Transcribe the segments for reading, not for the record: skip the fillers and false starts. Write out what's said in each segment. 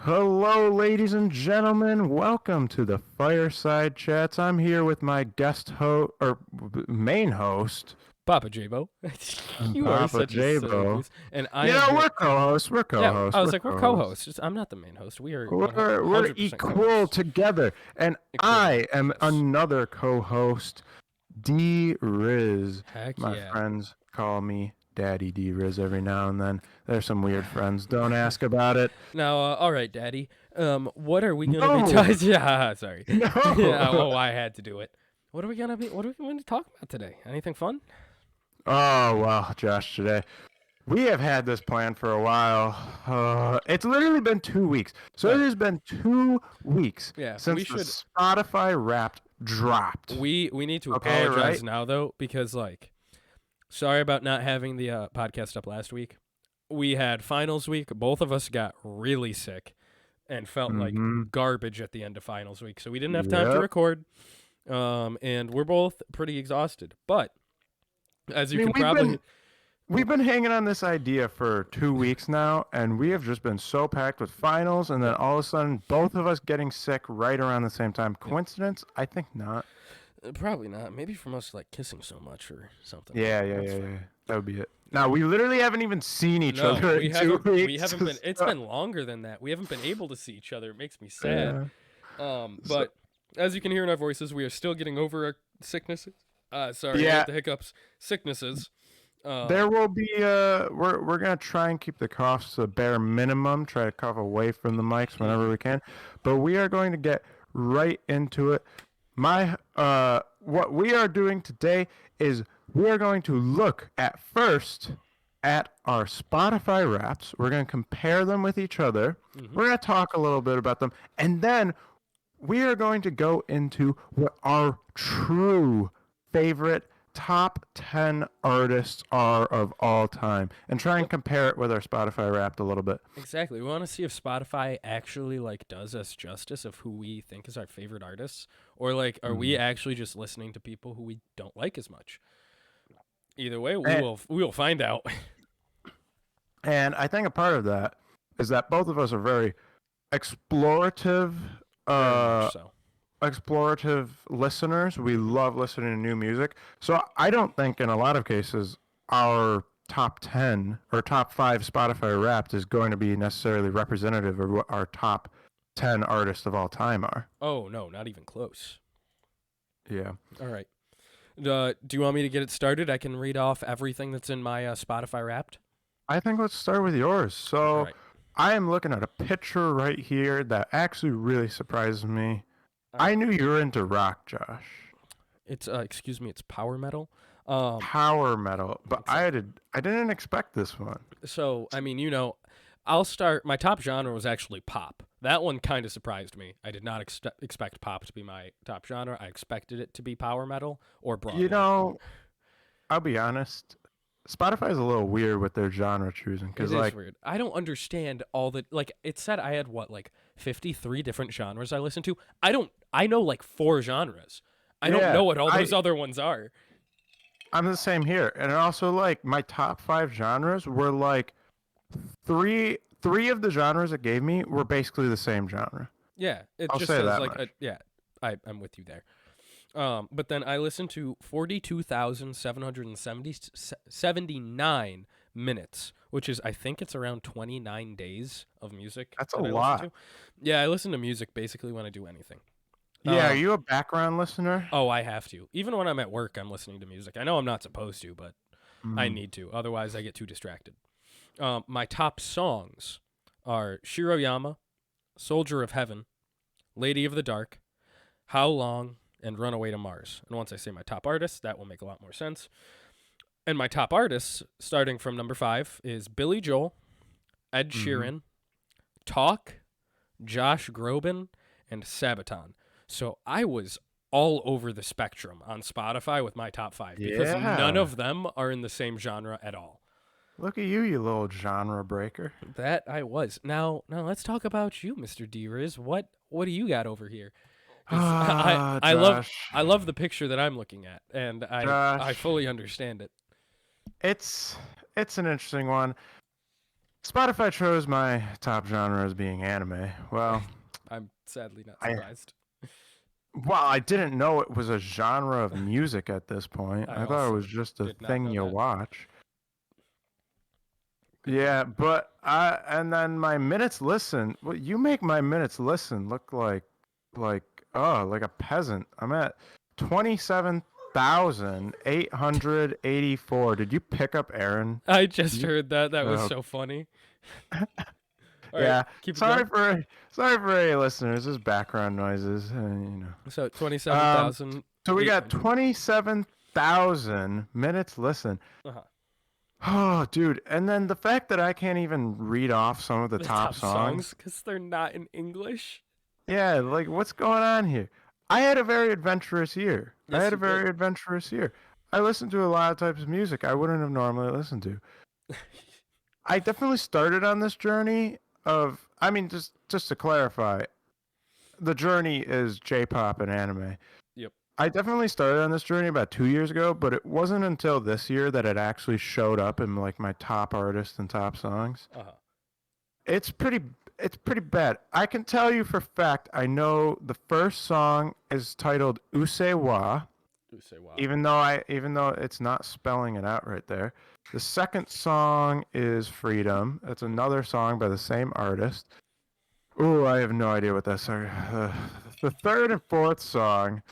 Hello, ladies and gentlemen. Welcome to the Fireside Chats. I'm here with my guest host or main host, Papa Jabo. You are Papa such a silly Jabo. goose. And I You am know, here. we're co-hosts. We're Yeah, I co-hosts. was We're like, we're co-hosts. co-hosts. I'm not the main host. We are We're 100% equal co-hosts. together, and I am Equivalent. another co-host, D Riz. Heck My yeah. friends call me Daddy D Riz every now and then. There's some weird friends. Don't ask about it. Now, all right, Daddy. What are we gonna be No, talking? Yeah, sorry. Yeah, no. oh, I had to do it. What are we gonna be? What are we going to talk about today? Anything fun? Oh well, Josh. Today we have had this plan for a while. It's literally been 2 weeks. So All it right. has been 2 weeks Yeah, we since the should. Spotify Wrapped dropped. We need to Okay, apologize right? now though, because sorry about not having the podcast up last week. We had finals week. Both of us got really sick and felt like Mm-hmm. garbage at the end of finals week. So we didn't have time to Yep. record. And we're both pretty exhausted. But as I you mean, can probably we've been hanging on this idea for 2 weeks now, and we have just been so packed with finals, and then Yep. all of a sudden, both of us getting sick right around the same time. Yep. Coincidence? I think not. Probably not. Maybe from us like kissing so much or something. But Yeah, yeah, that's yeah, fine. yeah. That would be it. Now we literally haven't even seen each No, other we in two haven't. We weeks. haven't been. It's So, been longer than that. We haven't been able to see each other. It makes me sad. yeah. So, But as you can hear in our voices, we are still getting over our sicknesses. Sorry, yeah, the hiccups. Sicknesses. there Um, will be. We're gonna try and keep the coughs to the bare minimum. Try to cough away from the mics whenever mhm. we can, but we are going to get right into it. What we are doing today is we are going to look at first at our Spotify Wraps. We're going to compare them with each other. Mhm. We're going to talk a little bit about them, and then we are going to go into what our true favorite top 10 artists are of all time and try and Yep. compare it with our Spotify Wrapped a little bit. Exactly. We want to see if Spotify actually does us justice of who we think is our favorite artists, or are we Mhm. actually just listening to people who we don't like as much. Either way, we And, will find out. and I think a part of that is that both of us are very explorative Very much uh so. explorative listeners. We love listening to new music. So I don't think in a lot of cases our top 10 or top 5 Spotify Wrapped is going to be necessarily representative of what our top 10 artists of all time are. Oh no, not even close. Yeah. All right. Do you want me to get it started? I can read off everything that's in my Spotify Wrapped. I think let's start with yours. All So right. I am looking at a picture right here that actually really surprises me. All I right. knew you were into rock, Josh. It's excuse me, it's power metal. Um, Power metal, but exactly. I didn't expect this one. So I mean, I'll start. My top genre was actually pop. That one kind of surprised me. I did not expect pop to be my top genre. I expected it to be power metal or You Broadway. know, I'll be honest. Spotify is a little weird with their genre choosing It because, is like, weird. I don't understand all the it said I had 53 different genres I listen to. I know like four genres. I don't yeah, know what all those other ones are. I'm the same here, and also like my top 5 genres were like three of the genres it gave me were basically the same genre. Yeah, it I'll just say says that much. yeah, I'm with you there. But then I listened to 42,779 minutes, which is, I think it's around 29 days of music That's a that I listen lot. to. Yeah, I listen to music basically when I do anything. Yeah, are Um, you a background listener? oh, I have to. Even when I'm at work, I'm listening to music. I know I'm not supposed to, but I Mm. need to. Otherwise, I get too distracted. My top songs are Shiroyama, Soldier of Heaven, Lady of the Dark, How Long, and Runaway to Mars. And once I say my top artists, that will make a lot more sense. And my top artists, starting from number 5, is Billy Joel, Ed Mm-hmm. Sheeran, Talk, Josh Groban, and Sabaton. So I was all over the spectrum on Spotify with my top 5 because none Yeah. of them are in the same genre at all. Look at you, you little genre breaker. That I was. Now let's talk about you, Mr. D-Riz. What do you got over here? Because Ah, Josh. I love the picture that I'm looking at, and I Josh. fully understand it. It's it's an interesting one. Spotify chose my top genre as being anime. Well, I'm sadly not I surprised. I didn't know it was a genre of music at this point. I I thought it also was just a did not thing know you that. watch. Good Yeah, but and then my minutes listen. Well, you make my minutes listen look like like a peasant. I'm at 27,884. Did you pick up Aaron? I just You, heard that. That was uh, so funny. All right, yeah. keep it Sorry going. for sorry for any listeners. There's background noises, So Um, 27,800. so we got 27,000 minutes listen. Uh-huh. Oh, dude. And then the fact that I can't even read off some of the The top top songs. songs, because they're not in English. Yeah, like what's going on here? I had a very adventurous year. Yes, you did. I listened to a lot of types of music I wouldn't have normally listened to. I definitely started on this journey of, I mean, just to clarify, the journey is J-pop and anime. Yep. I definitely started on this journey about 2 years ago, but it wasn't until this year that it actually showed up in like my top artists and top songs. Uh-huh. It's pretty it's pretty bad. I can tell you for a fact I know the first song is titled Use wa, You say wow. even though it's not spelling it out right there. The second song is Freedom. That's another song by the same artist. Ooh, I have no idea what that song. The third and fourth song.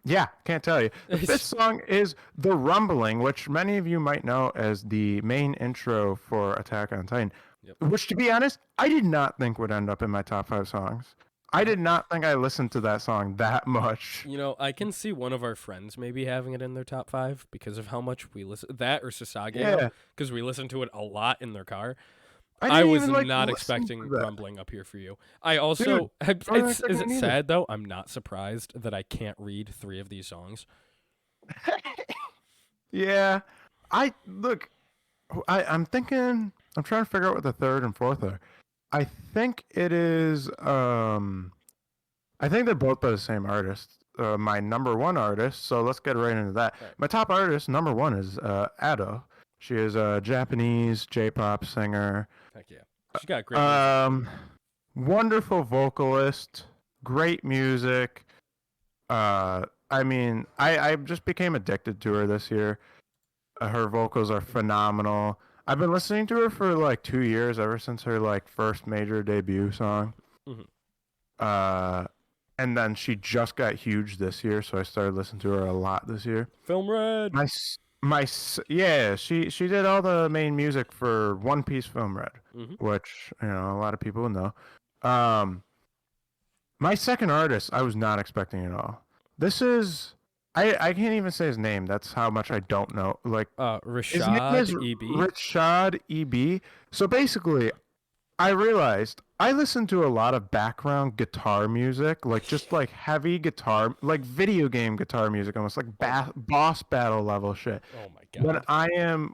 Yeah, can't tell you. The fifth song is The Rumbling, which many of you might know as the main intro for Attack on Titan. Yep. Which, to be honest, I did not think would end up in my top 5 songs. I did not think I listened to that song that much. You know, I can see one of our friends maybe having it in their top 5 because of how much we listen. That or Sasage, Yeah. because we listen to it a lot in their car. didn't I was even, like, not listen expecting to that. rumbling up here for you. I also, wasn't is expecting it it either. sad though? I'm not surprised that I can't read 3 of these songs. Yeah. I'm thinking, I'm trying to figure out what the third and fourth are. I think it is, I think they're both by the same artist. My number one artist, so let's get right into that. Right. My top artist, number one, is Ado. She is a Japanese J-pop singer. Heck yeah. She's got great music. Wonderful vocalist, great music. I mean, I just became addicted to her this year. Her vocals are phenomenal. I've been listening to her for like 2 years, ever since her like first major debut song. Mhm. And then she just got huge this year, so I started listening to her a lot this year. Film Red. Yeah, she did all the main music for One Piece Film Red, which a lot of people know. My second artist, I was not expecting at all. This is I can't even say his name. That's how much I don't know. Like his name is Rashad E.B. Rashad E.B. So basically, I realized I listen to a lot of background guitar music, like just like heavy guitar, like video game guitar music, almost like boss battle level shit. Oh my god.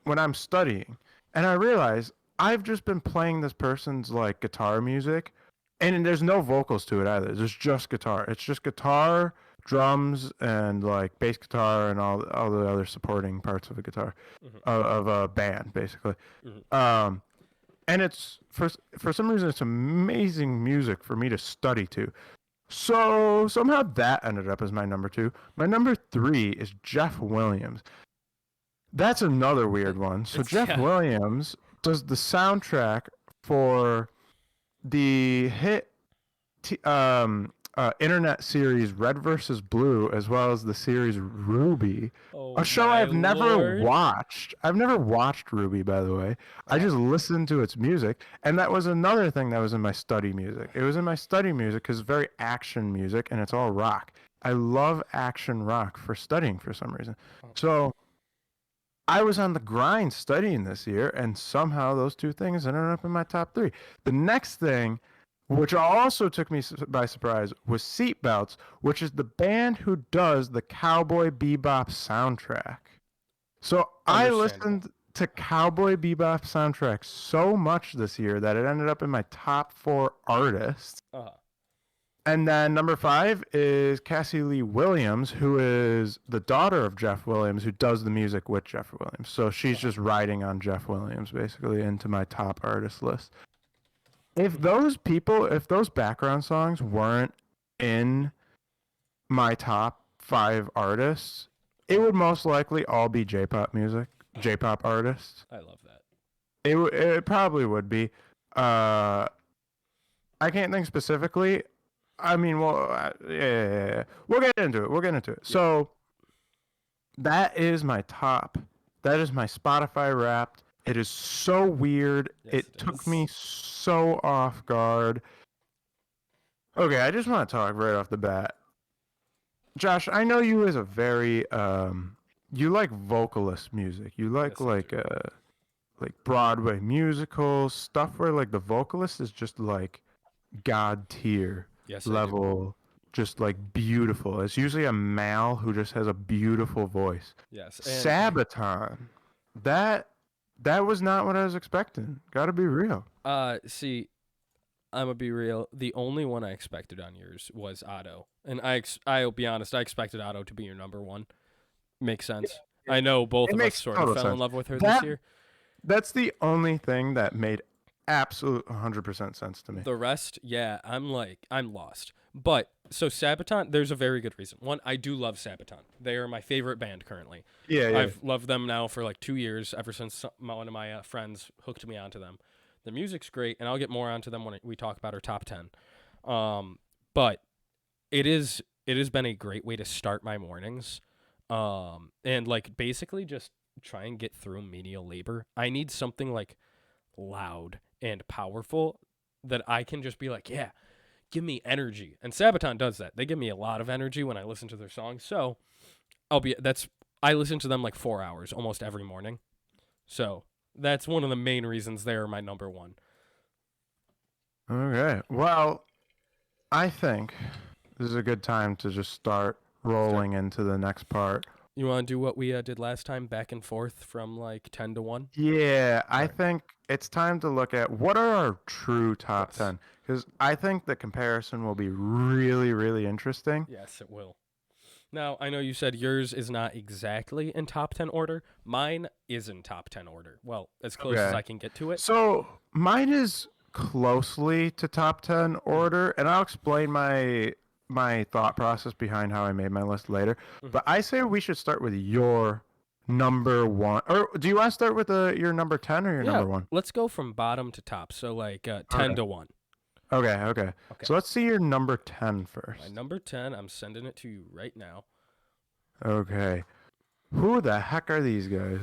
When I'm studying, and I realize I've just been playing this person's like guitar music, and there's no vocals to it either. There's just guitar. It's just guitar, drums, and like bass guitar, and all the other supporting parts of a guitar, of a band, basically. And it's for some reason it's amazing music for me to study to. So somehow that ended up as my number 2. My number 3 is Jeff Williams. That's another weird one. So Jeff Williams does the soundtrack for the hit internet series Red vs. Blue, as well as the series Ruby, a show I've never watched. I've never watched Ruby, by the way. I just listened to its music, and that was another thing that was in my study music. It was in my study music because it's very action music, and it's all rock. I love action rock for studying for some reason. So I was on the grind studying this year, and somehow those two things ended up in my top 3. The next thing, which also took me by surprise, was Seatbelts, which is the band who does the Cowboy Bebop soundtrack. So I listened to Cowboy Bebop soundtrack so much this year that it ended up in my top 4 artists. And then number 5 is Cassie Lee Williams, who is the daughter of Jeff Williams, who does the music with Jeff Williams. So she's just riding on Jeff Williams, basically, into my top artist list. If those background songs weren't in my top 5 artists, it would most likely all be J-pop music, J-pop artists. I love that. It probably would be. I can't think specifically. I mean, well, yeah. We'll get into it. Yeah. So that is my top. That is my Spotify Wrapped. It is so weird. Yes, it took me so off guard. Okay, I just want to talk right off the bat. Josh, I know you as a very you like vocalist music. You like Yes, like Broadway musicals, stuff where like the vocalist is just like god tier Yes, I do. level, just like beautiful. It's usually a male who just has a beautiful voice. Yes. Sabaton, that was not what I was expecting. Gotta be real. See, I'm gonna be real. The only one I expected on yours was Otto, and I'll be honest. I expected Otto to be your number one. Makes sense. I know both It of us makes sort of total fell in sense. love with her That- this year. That's the only thing that made absolute 100% sense to me. The rest, yeah, I'm lost. But so Sabaton, there's a very good reason. One, I do love Sabaton. They are my favorite band currently. Yeah. I've loved them now for like 2 years, ever since one of my friends hooked me onto them. The music's great, and I'll get more onto them when we talk about our top 10. But it has been a great way to start my mornings. And like basically just try and get through menial labor. I need something like loud and powerful that I can just be like, yeah, give me energy. And Sabaton does that. They give me a lot of energy when I listen to their songs. So I listen to them like 4 hours almost every morning. So that's one of the main reasons they are my number one. Okay. Well, I think this is a good time to just start rolling into the next part. You want to do what we did last time, back and forth from like 10 to 1? Yeah, I Right. think it's time to look at what are our true top Yes. 10, because I think the comparison will be really, really interesting. Yes, it will. Now, I know you said yours is not exactly in top 10 order. Mine is in top 10 order. Well, as close as Okay. I can get to it. So mine is closely to top 10 order, and I'll explain my thought process behind how I made my list later. Mhm. But I say we should start with your number one. Or do you want to start with your number 10 or your Yeah, number one? let's go from bottom to top. So like 10 Okay. to 1. Okay. Okay. So let's see your number 10 My first. number 10, I'm sending it to you right now. Okay. Who the heck are these guys?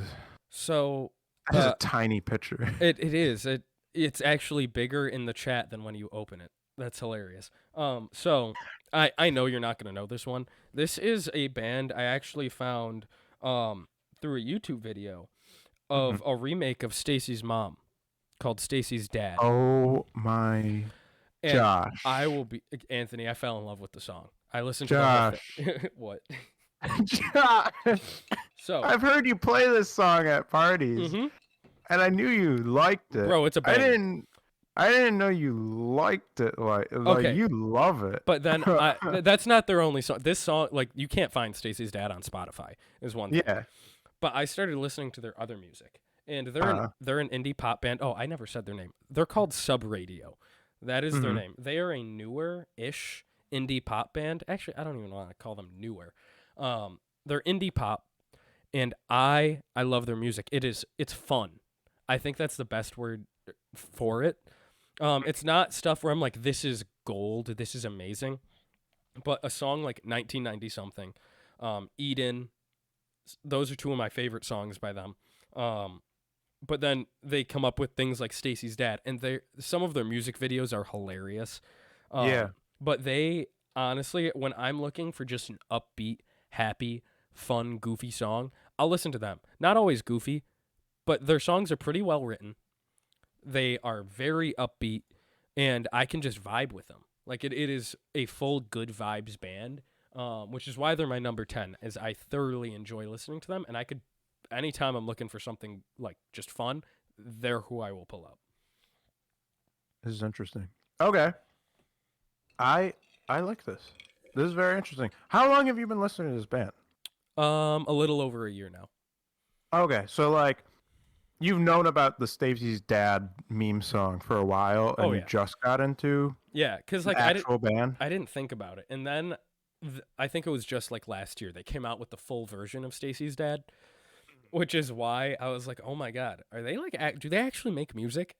So That is Uh, a tiny picture. it is. It's actually bigger in the chat than when you open it. That's hilarious. So I know you're not gonna know this one. This is a band I actually found through a YouTube video of a remake of Stacy's Mom called Stacy's Dad. Oh my And Josh. I will be Anthony. I fell in love with the song. I listened to the whole Josh. thing. What? Josh. So, I've heard you play this song at parties, mhm. and I knew you liked it. Bro, it's a I banger. didn't know you liked it like Okay. you love it. But then that's not their only song. This song, like, you can't find Stacy's Dad on Spotify. Is one thing. Yeah. But I started listening to their other music, and Uh-huh. they're an indie pop band. Oh, I never said their name. They're called Sub Radio. That is their Mhm. name. They are a newer-ish indie pop band. Actually, I don't even want to call them newer. They're indie pop, and I love their music. It's fun. I think that's the best word for it. It's not stuff where I'm like, this is gold, this is amazing. But a song like 1990 something, Eden, those are two of my favorite songs by them. But then they come up with things like Stacy's Dad, and some of their music videos are hilarious. Yeah. But they honestly, when I'm looking for just an upbeat, happy, fun, goofy song, I'll listen to them. Not always goofy, but their songs are pretty well written. They are very upbeat, and I can just vibe with them. Like it is a full good vibes band, which is why they're my number 10. Is I thoroughly enjoy listening to them, and I could, anytime I'm looking for something like just fun, they're who I will pull up. This is interesting. Okay. I I like this. This is very interesting. How long have you been listening to this band? A little over a year now. Okay, so like you've known about the Stacey's dad meme song for a while, Oh and you yeah, just got into yeah. Cause the like actual band. I didn't think about it, and then I think it was just like last year they came out with the full version of Stacy's Dad, which is why I was like, oh my god, are they like do they actually make music?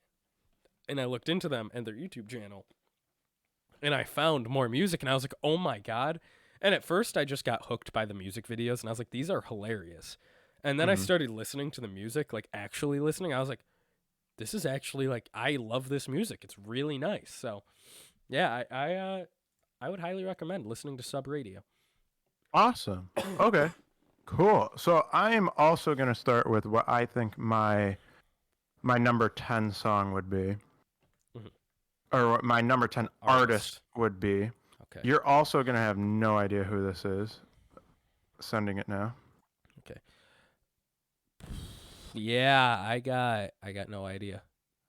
And I looked into them and their YouTube channel, and I found more music, and I was like, oh my god. And at first I just got hooked by the music videos, and I was like, these are hilarious. And then I Hmm. started listening to the music, like actually listening. I was like, this is actually like I love this music. It's really nice. So yeah, I would highly recommend listening to Sub Radio. Awesome. Okay. Cool. So I am also going to start with what I think my number 10 song would be, Mhm. or what my number 10 artist Artist. would be. Okay. You're also going to have no idea who this is. Sending it now. Okay. Yeah, I got no idea.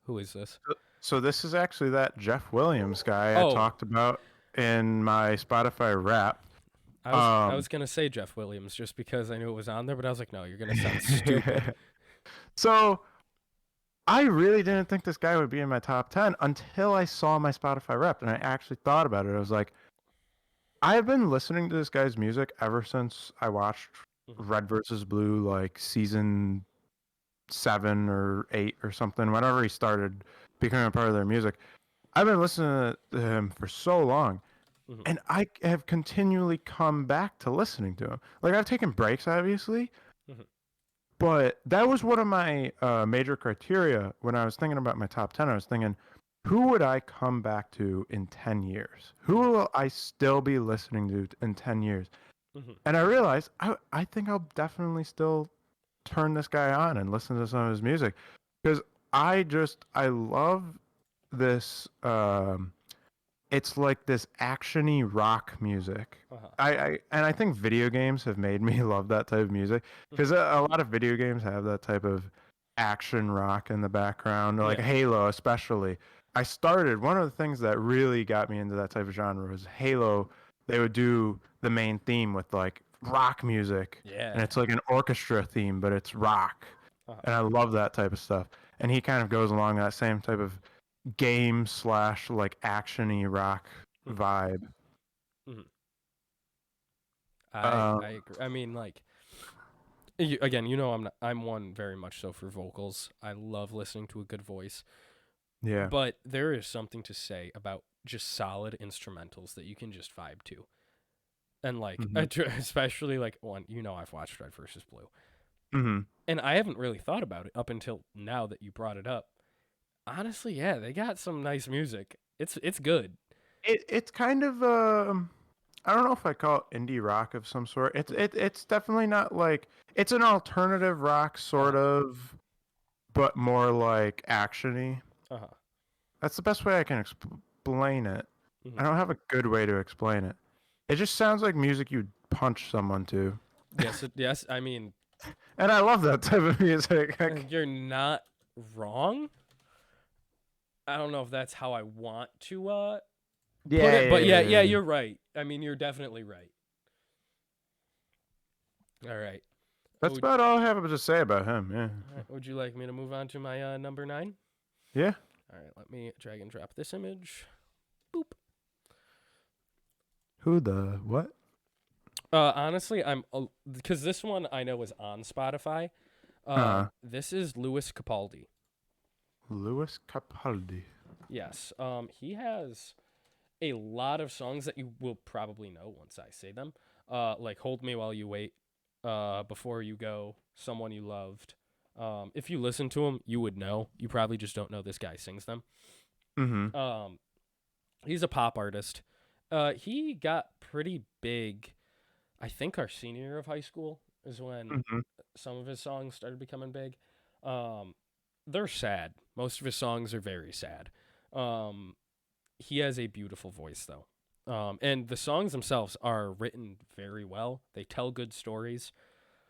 Who is this? So this is actually that Jeff Williams guy I Oh, talked about in my Spotify rap. I Um was gonna say Jeff Williams just because I knew it was on there, but I was like, no, you're gonna sound stupid. So I really didn't think this guy would be in my top 10 until I saw my Spotify rep and I actually thought about it. I was like, I've been listening to this guy's music ever since I watched Mhm. Red versus Blue, like season 7 or 8 or something, whenever he started becoming a part of their music. I've been listening to him for so long, Mhm. and I have continually come back to listening to him. Like, I've taken breaks, obviously, Mhm. but that was one of my major criteria when I was thinking about my top 10. I was thinking, who would I come back to in 10 years? Who Mhm. will I still be listening to in 10 years? Mhm. And I realized I think I'll definitely still turn this guy on and listen to some of his music because I love this. It's like this actiony rock music. Uh-huh. I think video games have made me love that type of music because Mhm. a lot of video games have that type of action rock in the background, like Yeah. Halo especially. I started one of the things that really got me into that type of genre was Halo. They would do the main theme with like rock music, and Yeah. it's like an orchestra theme, but it's rock, Uh-huh. and I love that type of stuff. And he kind of goes along that same type of game slash like actiony rock Mhm. vibe. Mhm. Um, I agree. I mean, like again, I'm one very much so for vocals. I love listening to a good voice, yeah. but there is something to say about just solid instrumentals that you can just vibe to. And like Hmm. especially like one, I've watched Red versus Blue. Hmm. And I haven't really thought about it up until now that you brought it up. Honestly, yeah, they got some nice music. It's good. It's kind of I don't know if I call it indie rock of some sort. It's definitely not like it's an alternative rock sort Uh-huh. of, but more like actiony. Uh-huh. That's the best way I can explain it. I Hmm. don't have a good way to explain it. It just sounds like music you'd punch someone to, Yes, I mean, and I love that type of music. you're not wrong. I don't know if that's how I want to put Yeah, it, yeah, but yeah, yeah, yeah, yeah. you're right. I mean, you're definitely right. All right. That's Would, about all I have to say about him. Yeah. all right. Would you like me to move on to my number 9? Yeah. All right, let me drag and drop this image. Boop. Who the what? Honestly, I'm because this one I know is on Spotify. This is Louis Capaldi. Louis Capaldi. Yes. He has a lot of songs that you will probably know once I say them. Like "Hold Me While You Wait," "Before You Go," "Someone You Loved." If you listen to him, you would know. You probably just don't know this guy sings them. Mm-hmm. Um, he's a pop artist. He got pretty big. I think our senior year of high school is when Mm-hmm. some of his songs started becoming big. Um, they're sad. Most of his songs are very sad. Um, he has a beautiful voice though. And the songs themselves are written very well. They tell good stories,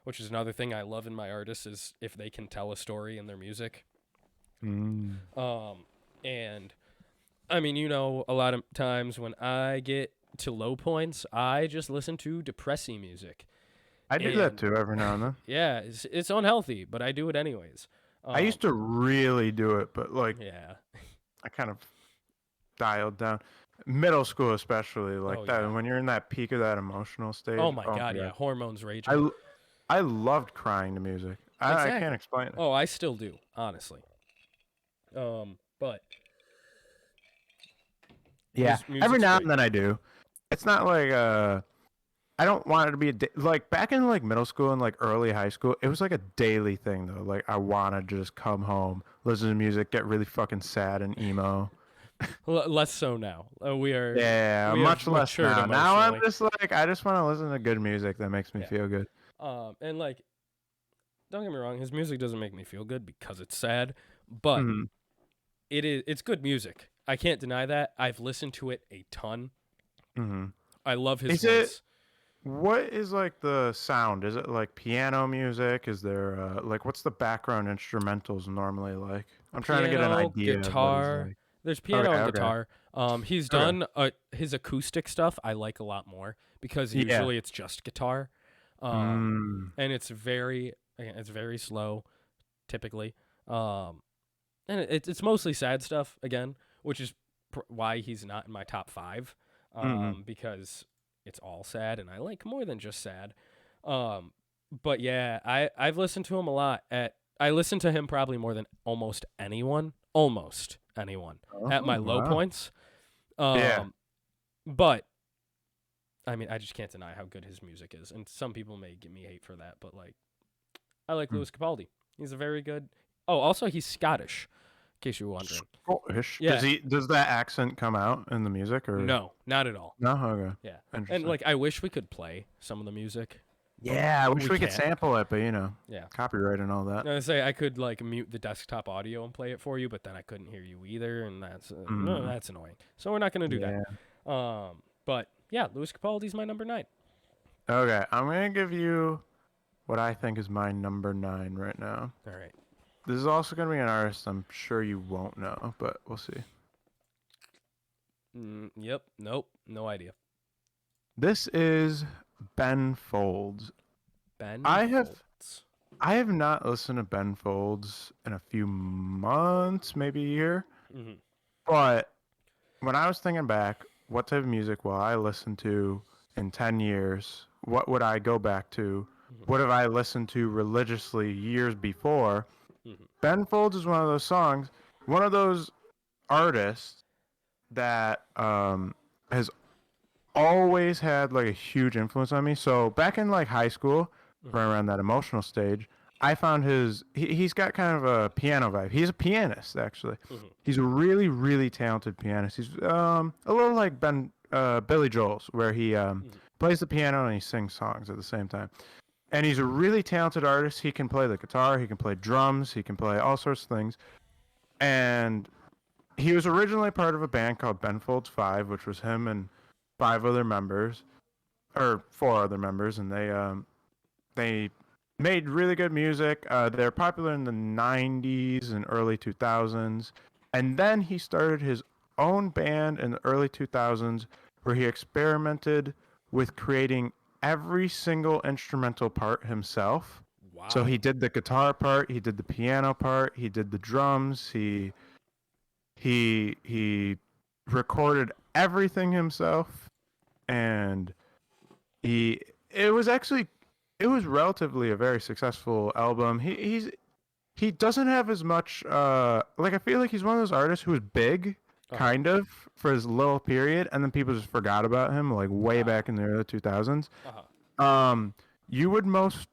which is another thing I love in my artists is if they can tell a story in their music. Mm. And I mean, a lot of times when I get to low points, I just listen to depressing music. I do that And too every now and then. yeah, it's unhealthy, but I do it anyways. I Um, used to really do it, but like yeah. I kind of dialed down. Middle school, especially like Oh that. yeah. When you're in that peak of that emotional Oh stage. my Oh god, my yeah. god. Hormones I, raging. l- I loved crying to music. I can't Exactly. explain it. Oh, I still do, honestly. But Yeah, every music's now great. and then I do. It's not like I don't want it to be like back in like middle school and like early high school. It was like a daily thing though. Like I want to just come home, listen to music, get really fucking sad and emo. Less so now. Yeah, We have much less matured now. Now I'm emotionally. just like I just want to listen to good music that makes me Yeah. feel good. And like, don't get me wrong, his music doesn't make me feel good because it's sad, but Hmm. it's good music. I can't deny that. I've listened to it a ton. Hmm. I love his Is it voice. what is like the sound? Is it like piano music? Is there like what's the background instrumentals normally like? I'm trying to get an Piano, idea of what he's guitar. like. There's piano Okay, and okay, guitar. He's okay. done his acoustic stuff. I like a lot more because Yeah. usually it's just guitar, um, Mm. and it's very slow, typically. Um, and it's mostly sad stuff again, which is why he's not in my top five, Mm. because it's all sad, and I like more than just sad. Um, but yeah, I've listened to him a lot. I listen to him probably more than almost anyone at Oh my low wow. points. Yeah. Um, but I mean, I just can't deny how good his music is, and some people may give me hate for that, but like, I like Mm. Louis Capaldi. He's a very good. Oh, also he's Scottish, in case you're wondering. Scottish. Yeah, Does that accent come out in the music or no, not at all. no? Okay. Yeah, and Interesting. like I wish we could play some of the music, but Yeah, I wish we we could can't. sample it, but you know, Yeah. copyright and all that. I say I could like mute the desktop audio and play it for you, but then I couldn't hear you either, and Mm. that's annoying. So we're not gonna do Yeah. that. But yeah, Louis Capaldi's my number 9. Okay, I'm gonna give you what I think is my number 9 right now. All right. This is also gonna be an artist I'm sure you won't know, but we'll see. Yep. Nope. No idea. This is Ben Folds. Ben I have Folds. I have not listened to Ben Folds in a few months, maybe a year. Mm-hmm. But when I was thinking back, what type of music will I listen to in 10 years? What would I go back to? Mm-hmm. What have I listened to religiously years before? Mm-hmm. Ben Folds is one of those songs, one of those artists that has always had like a huge influence on me. So back in like high school, Mm-hmm. right around that emotional stage, I found he's got kind of a piano vibe. He's a pianist actually. Mm-hmm. He's a really really talented pianist. He's a little like Billy Joel's where he plays the piano and he sings songs at the same time. And he's a really talented artist. He can play the guitar, he can play drums, he can play all sorts of things. And he was originally part of a band called Ben Folds 5, which was him and 5 other members or 4 other members, and they made really good music. They're popular in the 90s and early 2000s. And then he started his own band in the early 2000s where he experimented with creating every single instrumental part himself. So Wow. he did the guitar part, he did the piano part, he did the drums, he recorded everything himself, and he it was actually it was relatively a very successful album. He doesn't have as much like I feel like he's one of those artists who was big Uh-huh. kind of for his little period and then people just forgot about him like way Ah. back in the early 2000s. Uh-huh. You would most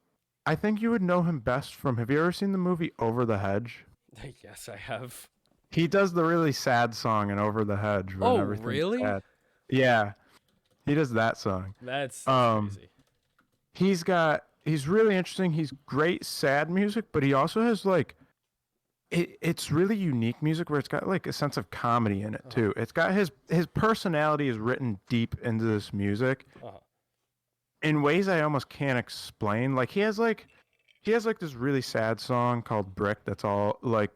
I think you would know him best from have you ever seen the movie Over the Hedge? Yes, I have. He does the really sad song in Over the Hedge when Oh, everything's really? sad. Yeah, he does that song. That's Um crazy. he's really interesting. He's great sad music, but he also has like it's really unique music where it's got like a sense of comedy in it too. It's got his personality is written deep into this music Uh-huh. in ways I almost can't explain. Like he has like this really sad song called Brick that's all like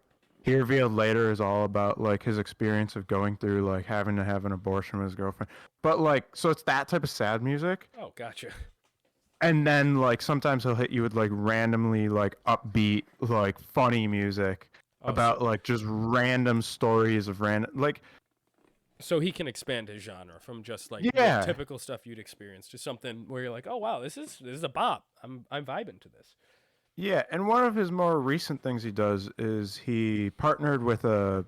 he revealed later is all about like his experience of going through like having to have an abortion with his girlfriend. But like, so it's that type of sad music. Oh, gotcha. And then like sometimes he'll hit you with like randomly like upbeat, like funny music Oh, about like just random stories of random like so he can expand his genre from just like yeah. typical stuff you'd experience to something where you're like, oh wow, this is a bop. I'm vibing to this. Yeah, and one of his more recent things he does is he partnered with an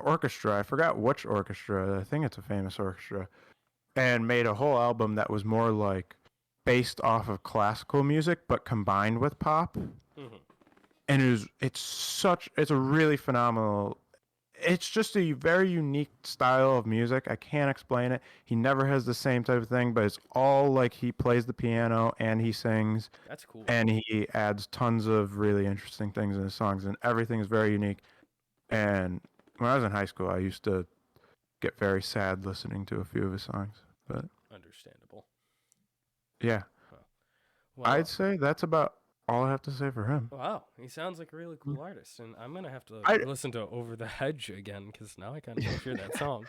orchestra. I forgot which orchestra. I think it's a famous orchestra, and made a whole album that was more like based off of classical music but combined with pop. Hmm. And it's a really phenomenal. It's just a very unique style of music. I can't explain it. He never has the same type of thing, but it's all like he plays the piano and he sings That's cool. and he adds tons of really interesting things in his songs, and everything is very unique. And when I was in high school, I used to get very sad listening to a few of his songs. But Understandable. yeah, Well, I'd say that's about all I have to say for him. wow, he sounds like a really cool artist, and I'm gonna have to I listen to Over the Hedge again because now I kind of want to hear that song.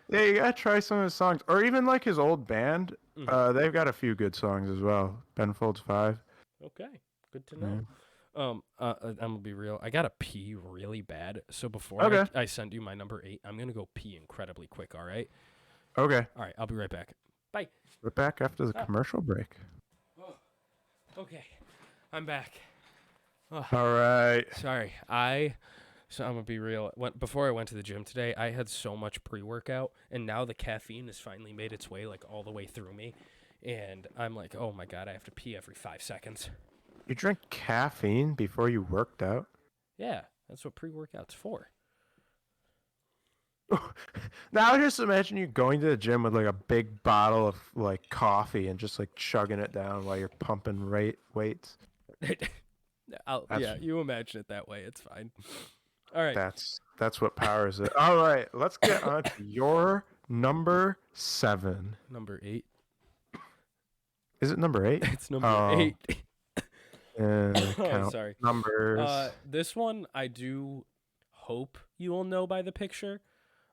Yeah, you gotta try some of his songs, or even like his old band. Mhm. They've got a few good songs as well. Ben Folds 5. Okay, good to Yeah. know. I'm gonna be real. I gotta pee really bad, so before Okay. I send you my number 8, I'm gonna go pee incredibly quick. All right. Okay. All right. I'll be right back. Bye. We're back after the Ah. commercial break. Oh, okay, I'm back. Oh, All right. sorry. So I'm gonna be real. Before I went to the gym today, I had so much pre-workout, and now the caffeine has finally made its way like all the way through me, and I'm like, oh my god, I have to pee every 5 seconds. You drink caffeine before you worked out? Yeah, that's what pre-workout's for. Now just imagine you going to the gym with like a big bottle of like coffee and just like chugging it down while you're pumping weights. Yeah, That's you imagine it that way. It's fine. All right. that's what powers it. All right, let's get on to your number 7. Number 8. Is it number 8? It's number Oh, 8. count Sorry. numbers. This one I do hope you will know by the picture.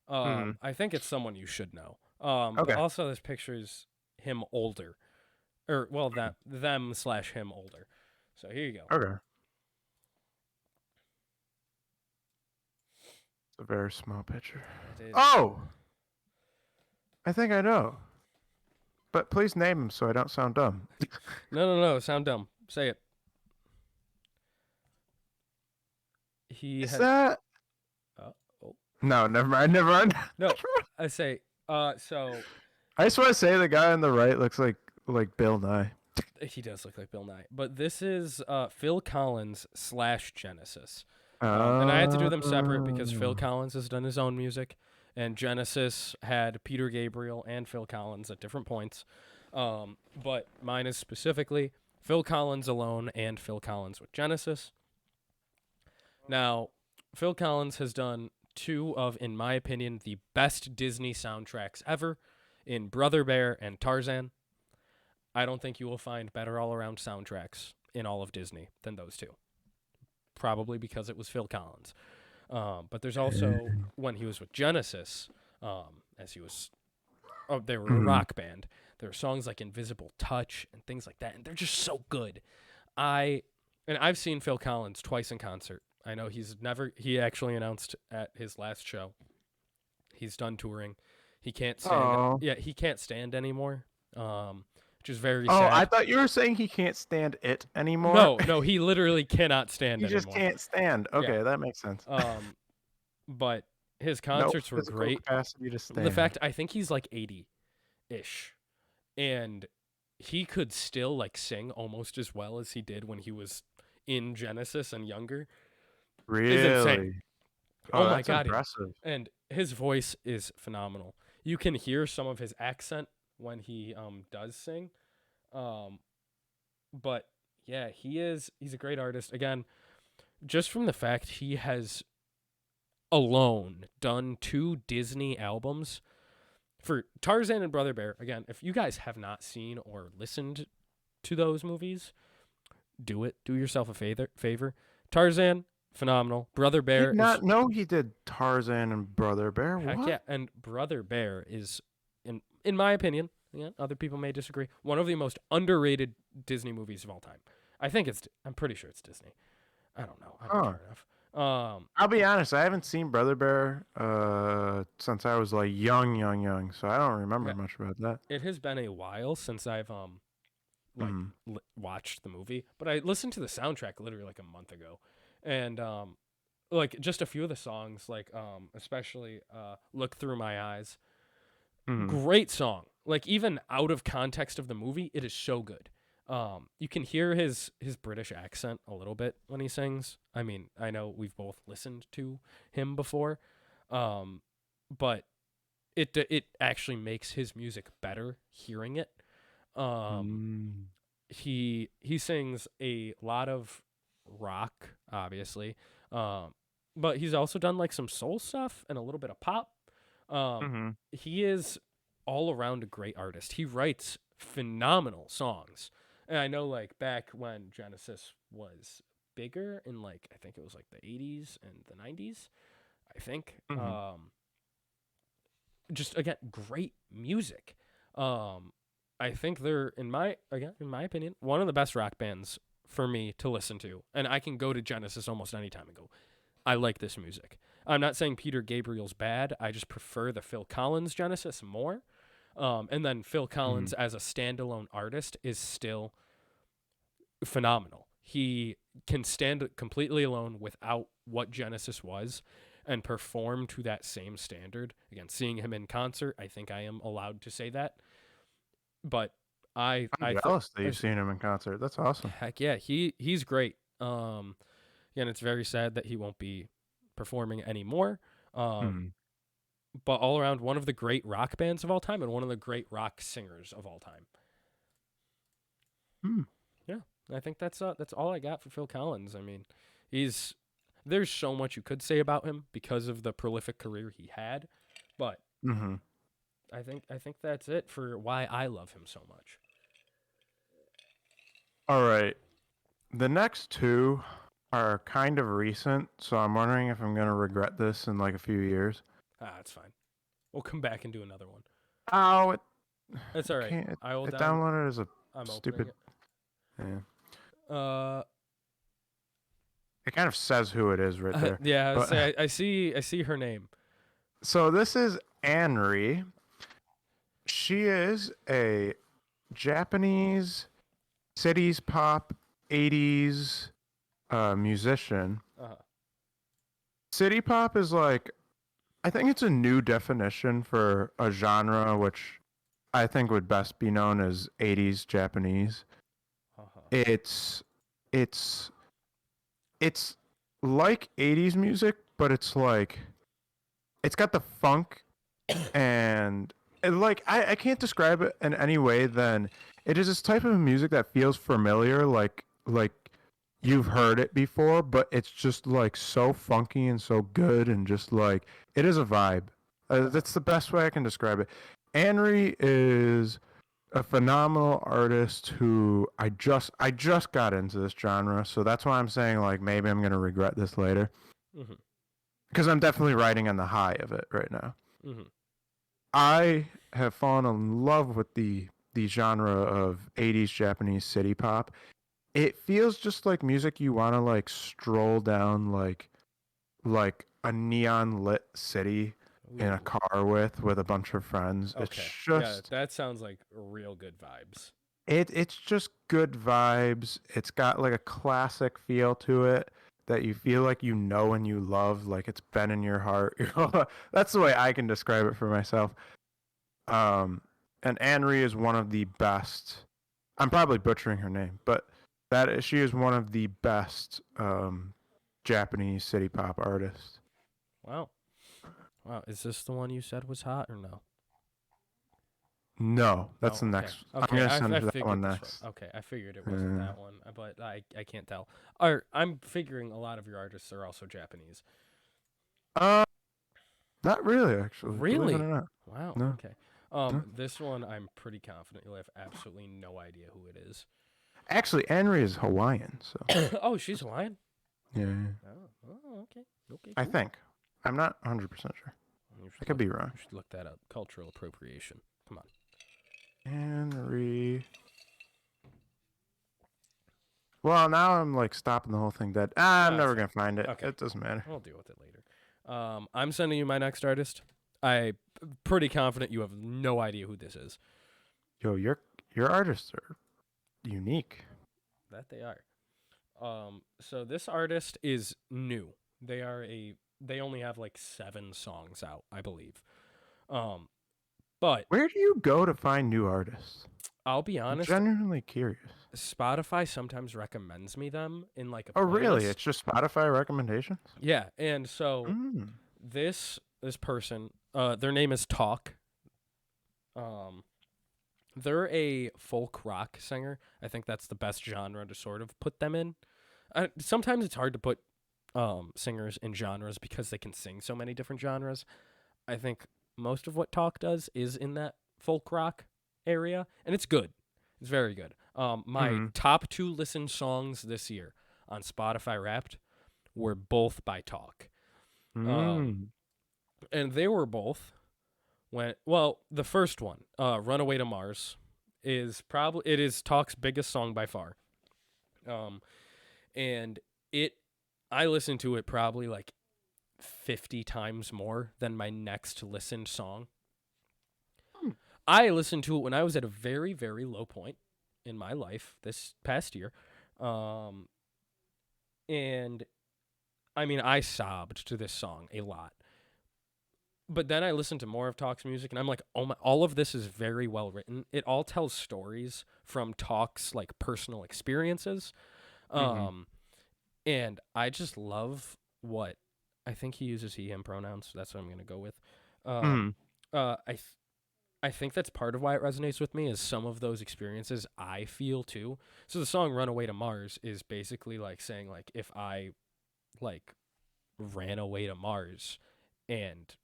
Mhm. I think it's someone you should know. Okay. But also this picture is him older, or well, that them/him older. So here you go. Okay. It's a very small picture. It is. Oh, I think I know. But please name him so I don't sound dumb. No. Sound dumb. Say it. He Is had. that? Oh. No, never mind. Never mind. No, I say. So I just want to say the guy on the right looks like Bill Nye. he does look like Bill Nye, but this is Phil Collins / Genesis. And I had to do them separate because Phil Collins has done his own music, and Genesis had Peter Gabriel and Phil Collins at different points. But mine is specifically Phil Collins alone and Phil Collins with Genesis. Now, Phil Collins has done 2 of, in my opinion, the best Disney soundtracks ever in Brother Bear and Tarzan. I don't think you will find better all-around soundtracks in all of Disney than those 2. Probably because it was Phil Collins. But there's also when he was with Genesis, as he was, they were a rock band. There are songs like Invisible Touch and things like that, and they're just so good. I've seen Phil Collins twice in concert. I know he actually announced at his last show, he's done touring. He can't stand. Oh. Yeah, he can't stand anymore. Which is very Oh, sad. I thought you were saying he can't stand it anymore. No, he literally cannot stand He anymore. just can't stand. Okay, Yeah. that makes sense. But his No concerts were physical great. capacity to stand. The fact I think he's like 80-ish, and he could still like sing almost as well as he did when he was in Genesis and younger. Really? insane. Oh my that's God, impressive. And his voice is phenomenal. You can hear some of his accent when he does sing. But yeah, he's a great artist. Again, just from the fact he has alone done 2 Disney albums for Tarzan and Brother Bear. Again, if you guys have not seen or listened to those movies, do it. Do yourself a favor. Tarzan, phenomenal. Brother I Bear did is not know he did Tarzan and Brother Bear. heck What? yeah, and Brother Bear is in my opinion, yeah, other people may disagree, one of the most underrated Disney movies of all time. I'm pretty sure it's Disney. I don't know. I don't Huh. care enough. Um, I'll be honest, I haven't seen Brother Bear since I was like young, so I don't remember yeah, much about that. it has been a while since I've like Mm. watched the movie, but I listened to the soundtrack literally like a month ago, and like just a few of the songs, like especially "Look Through My Eyes," Mm. great song. Like even out of context of the movie, it is so good. You can hear his British accent a little bit when he sings. I mean, I know we've both listened to him before, um, but it actually makes his music better hearing it. Um, Mm. he sings a lot of rock, obviously, um, but he's also done like some soul stuff and a little bit of pop. Mhm. He is all around a great artist. He writes phenomenal songs, and I know like back when Genesis was bigger in like I think it was like the 80s and the 90s. I think Mhm. just again great music. Um, I think they're in my opinion one of the best rock bands for me to listen to, and I can go to Genesis almost anytime and go, I like this music. I'm not saying Peter Gabriel's bad. I just prefer the Phil Collins Genesis more. And then Phil Collins Mhm. as a standalone artist is still phenomenal. He can stand completely alone without what Genesis was and perform to that same standard. Again, seeing him in concert, I think I am allowed to say that. But I'm I think jealous that you've seen him in concert. That's awesome. heck yeah, he's great. Again, it's very sad that he won't be performing anymore. Um, Mhm. but all around one of the great rock bands of all time and one of the great rock singers of all time. Mm. Yeah, I think that's all I got for Phil Collins. I mean, he's there's so much you could say about him because of the prolific career he had, but Mhm. I think that's it for why I love him so much. All right. The next two are kind of recent, so I'm wondering if I'm gonna regret this in like a few years. Ah, it's fine. We'll come back and do another one. Oh, It's it all right. can't. I will It down. downloaded as a I'm opening stupid. it. Yeah. Uh, It kind of says who it is right there. yeah. But I see her name. so this is Anri. She is a Japanese cities pop 80s musician. Uh, City pop is like, I think it's a new definition for a genre which I think would best be known as 80s Japanese. uh-huh. It's it's it's like 80s music, but it's like it's got the funk and like I can't describe it in any way than it is this type of music that feels familiar, like you've heard it before, but it's just like so funky and so good and just like it is a vibe. Uh-huh. That's the best way I can describe it. Anri is a phenomenal artist who I just got into this genre, so that's why I'm saying like maybe I'm gonna regret this later Mhm. because I'm definitely riding on the high of it right now. Mhm. I have fallen in love with the genre of 80s Japanese city pop. It feels just like music you want to like stroll down like a neon lit city in a Ooh. car with a bunch of friends. It's Okay. Yeah, just that sounds like real good vibes. it's just good vibes. It's got like a classic feel to it that you feel like you know and you love, like it's been in your heart. That's the way I can describe it for myself. Um, and Anri is one of the best. I'm probably butchering her name, but she is one of the best Japanese city pop artists. Wow. Wow. Is this the one you said was hot or no? No, that's No. the Okay. next. I'm Okay. gonna send I that one figured this. next. Okay. I figured it wasn't Uh, that one, but I can't tell. Or I'm figuring a lot of your artists are also Japanese. uh, not really, actually. Believe it or Really? not. Wow. No, Okay. no. This one I'm pretty confident you'll have absolutely no idea who it is. Actually, Anri is Hawaiian, so Oh, she's Hawaiian. Yeah. Okay. Okay, I cool. think. I'm not 100% sure. You I should could look, be wrong. you should look that up. Cultural appropriation. Come on. Henry. Well, now I'm like stopping the whole thing dead. I'm That's never fine. going to find it. Okay. It doesn't matter. We'll deal with it later. I'm sending you my next artist. I'm pretty confident you have no idea who this is. Yo, your artists are unique. That they are. So this artist is new. They only have like 7 songs out, I believe. Um, but Where do you go to find new artists? I'll be I'm honest, genuinely curious. Spotify sometimes recommends me them in like a Oh, really? playlist. It's just Spotify recommendations? Yeah, and so Mm. this person, their name is Talk. Um, they're a folk rock singer. I think that's the best genre to sort of put them in. Sometimes it's hard to put singers in genres because they can sing so many different genres. I think most of what Talk does is in that folk rock area, and it's good. It's very good. My Mm-hmm. top 2 listened songs this year on Spotify Wrapped were both by Talk. Um, Mm. and they were both the first one, Runaway to Mars, is Talk's biggest song by far. Um, and it I listened to it probably like 50 times more than my next listened song. Hmm. I listened to it when I was at a very, very low point in my life this past year. Um, and I mean, I sobbed to this song a lot. But then I listened to more of Talk's music and I'm like, oh my, all of this is very well written. It all tells stories from Talk's like personal experiences. Mm-hmm. Um, and I just love what I think he uses he him pronouns. So that's what I'm gonna go with. Mm-hmm. Um, uh, I th- I think that's part of why it resonates with me is some of those experiences I feel too. So the song "Runaway to Mars" is basically like saying like if I like ran away to Mars and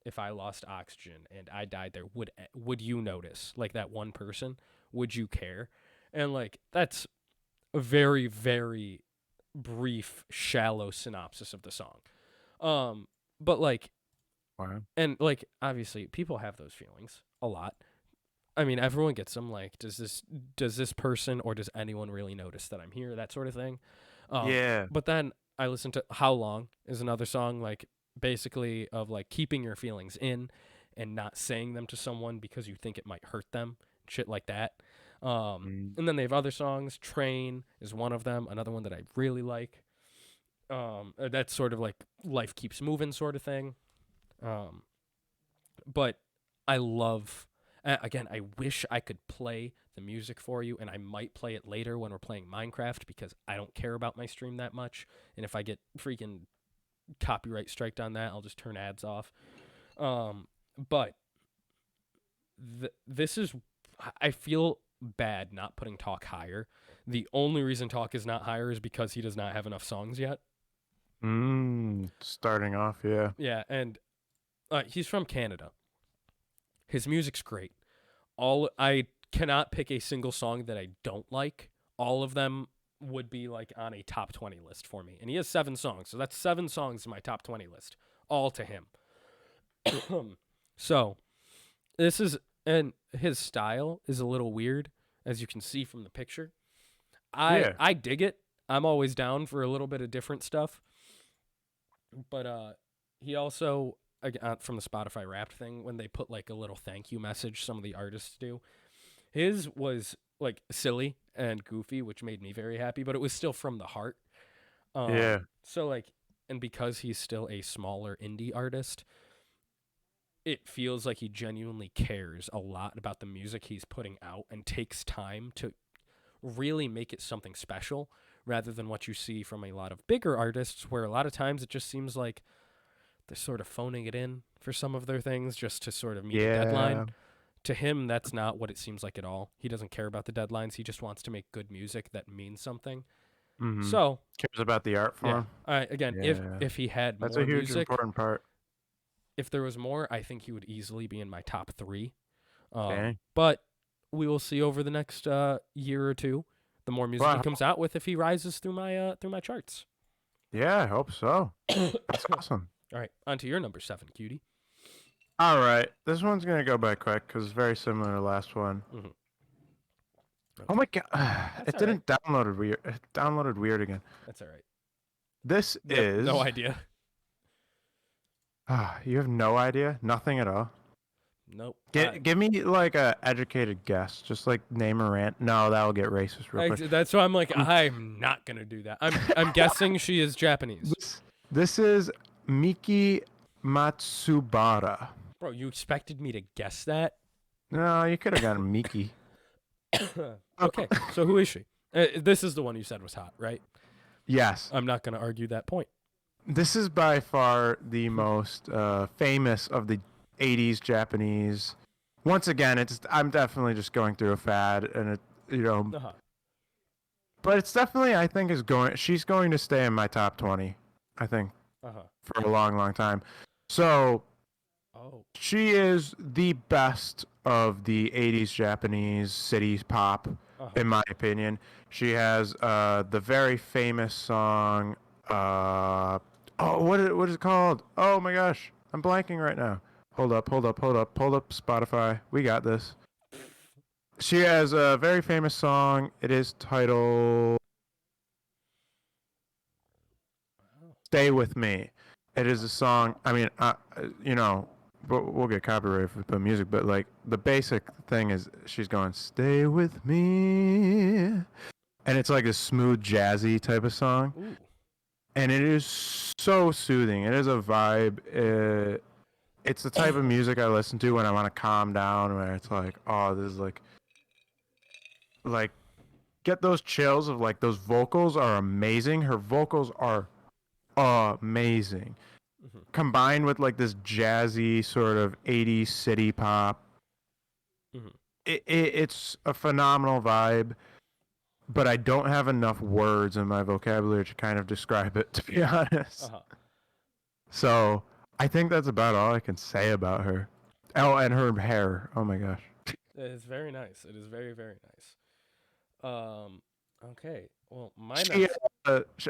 if I lost oxygen and I died there, would you notice like that one person? Would you care? And like that's a very very brief, shallow synopsis of the song. But like, Wow. and like, obviously, people have those feelings a lot. I mean, everyone gets them. Like, does this person or does anyone really notice that I'm here? That sort of thing. Yeah. But then I listen to "How Long" is another song, like basically of like keeping your feelings in and not saying them to someone because you think it might hurt them, shit like that. Mm. And then they have other songs. "Train" is one of them. Another one that I really like. That's sort of like life keeps moving sort of thing. Um, but I love again. I wish I could play the music for you, and I might play it later when we're playing Minecraft because I don't care about my stream that much. And if I get freaking copyright striked on that, I'll just turn ads off. But this is I feel bad not putting Talk higher. The only reason Talk is not higher is because he does not have enough songs yet. Starting off, yeah. Yeah, and he's from Canada. His music's great. All I cannot pick a single song that I don't like. All of them would be like on a top 20 list for me. And he has 7 songs. So that's 7 songs in my top 20 list, all to him. So, this is and his style is a little weird as you can see from the picture. Yeah. I dig it. I'm always down for a little bit of different stuff. But he also from the Spotify Wrapped thing when they put like a little thank you message some of the artists do. His was like silly and goofy, which made me very happy, but it was still from the heart. Yeah. So like and because he's still a smaller indie artist, it feels like he genuinely cares a lot about the music he's putting out and takes time to really make it something special rather than what you see from a lot of bigger artists where a lot of times it just seems like they're sort of phoning it in for some of their things just to sort of meet a deadline. Yeah. To him, that's not what it seems like at all. He doesn't care about the deadlines. He just wants to make good music that means something. Mm-hmm. So, Cares about the art yeah. form. Again, Yeah. if he had That's a more huge music, important part. if there was more, I think he would easily be in my top 3. Okay. But we will see over the next year or two the more music he Well, comes out with if he rises through my charts. Yeah, I hope so. That's awesome. All right, on to your number 7, cutie. All right, this one's gonna go by quick because it's very similar to the last one. Mm-hmm. Oh Okay. my god, That's it all right. didn't download it weird. It downloaded weird again. That's all right. This You have no is. idea. You have no idea, nothing at all. Nope. Give me like a educated guess, just like name a rant. No, that'll get racist real quick. That's why I'm like, Um, I'm not gonna do that. I'm guessing she is Japanese. this is Miki Matsubara. Bro, you expected me to guess that? No, you could have gotten Miki. Okay, so who is she? This is the one you said was hot, right? Yes, I'm not gonna argue that point. this is by far the most famous of the '80s Japanese. Once again, I'm definitely just going through a fad, and Uh-huh. but it's definitely I think she's going to stay in my top 20. I think Uh-huh. for a long, long time. So Oh. she is the best of the '80s Japanese city pop, Uh-huh. in my opinion. She has the very famous song. What is it called? Oh my gosh, I'm blanking right now. Hold up, Spotify. We got this. She has a very famous song. It is titled "Stay with Me." It is a song. I mean, we'll get copyrighted for the music, but like the basic thing is she's going "Stay with me," and it's like a smooth jazzy type of song, Ooh. and it is so soothing. It is a vibe. It's the type of music I listen to when I want to calm down, where it's like, oh, this is like get those chills of like those vocals are amazing. Her vocals are amazing. Mm-hmm. Combined with like this jazzy sort of '80s city pop, Mm-hmm. it's a phenomenal vibe. But I don't have enough words in my vocabulary to kind of describe it, to be honest. Uh-huh. So I think that's about all I can say about her. Oh, and her hair. Oh my gosh. It is very nice. It is very, very nice. Okay. Well, my She, next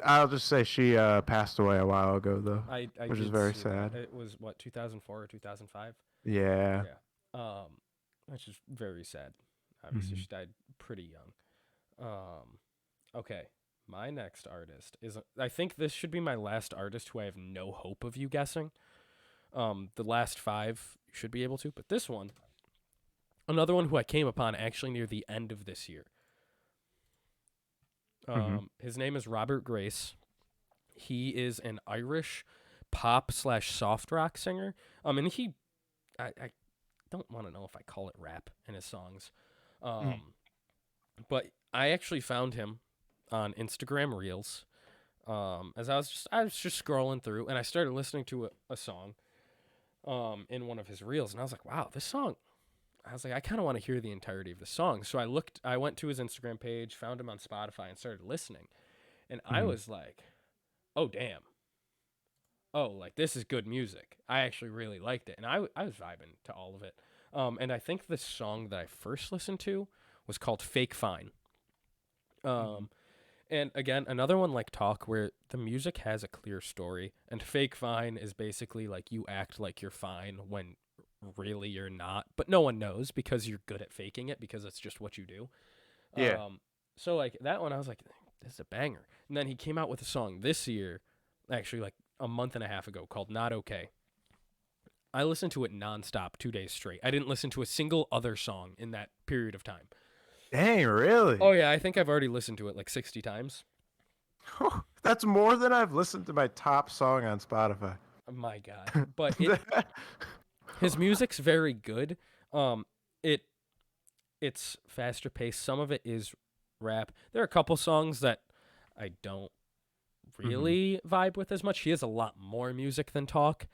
I'll just say she passed away a while ago, though, I which is did very see that. sad. It was what, 2004 or 2005? Yeah. Yeah. Which is very sad. Obviously, Mhm. she died pretty young. Okay. My next artist is I think this should be my last artist who I have no hope of you guessing. The last 5 you should be able to, but this one, another one who I came upon actually near the end of this year. His name is Robert Grace. He is an Irish pop slash soft rock singer. And I don't want to know if I call it rap in his songs. But I actually found him on Instagram Reels. As I was just scrolling through, and I started listening to a song, in one of his reels, and I was like, wow, this song. I was like, I kind of want to hear the entirety of the song. So I went to his Instagram page, found him on Spotify, and started listening. And I was like, oh damn. Oh, like this is good music. I actually really liked it, and I was vibing to all of it. And I think the song that I first listened to was called "Fake Fine." And again, another one like Talk, where the music has a clear story, and "Fake Fine" is basically like you act like you're fine when really you're not, but no one knows because you're good at faking it because it's just what you do. Yeah. So like that one, I was like, this is a banger. And then he came out with a song this year, actually like a month and a half ago, called "Not Okay." I listened to it nonstop 2 days straight. I didn't listen to a single other song in that period of time. Dang, really? Oh yeah, I think I've already listened to it like 60 times. That's more than I've listened to my top song on Spotify. My God, but his music's very good. Um, it it's faster paced. Some of it is rap. There are a couple songs that I don't really vibe with as much. He has a lot more music than Talk.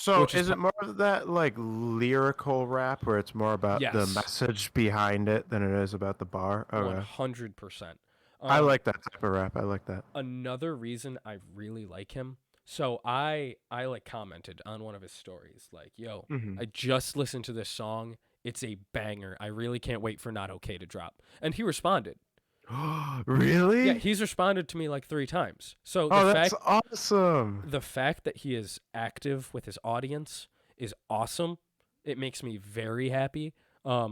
So Which is it more of that like lyrical rap where it's more about the Yes. message behind it than it is about the bar? Okay. 100%. I like that type of rap. I like that. Another reason I really like him. So I like commented on one of his stories like, "Yo, Mm-hmm. I just listened to this song. It's a banger. I really can't wait for Not Okay to drop." And he responded. Yeah, Really? he's responded to me like 3 times. So Oh, that's awesome. the fact that he is active with his audience is awesome. It makes me very happy.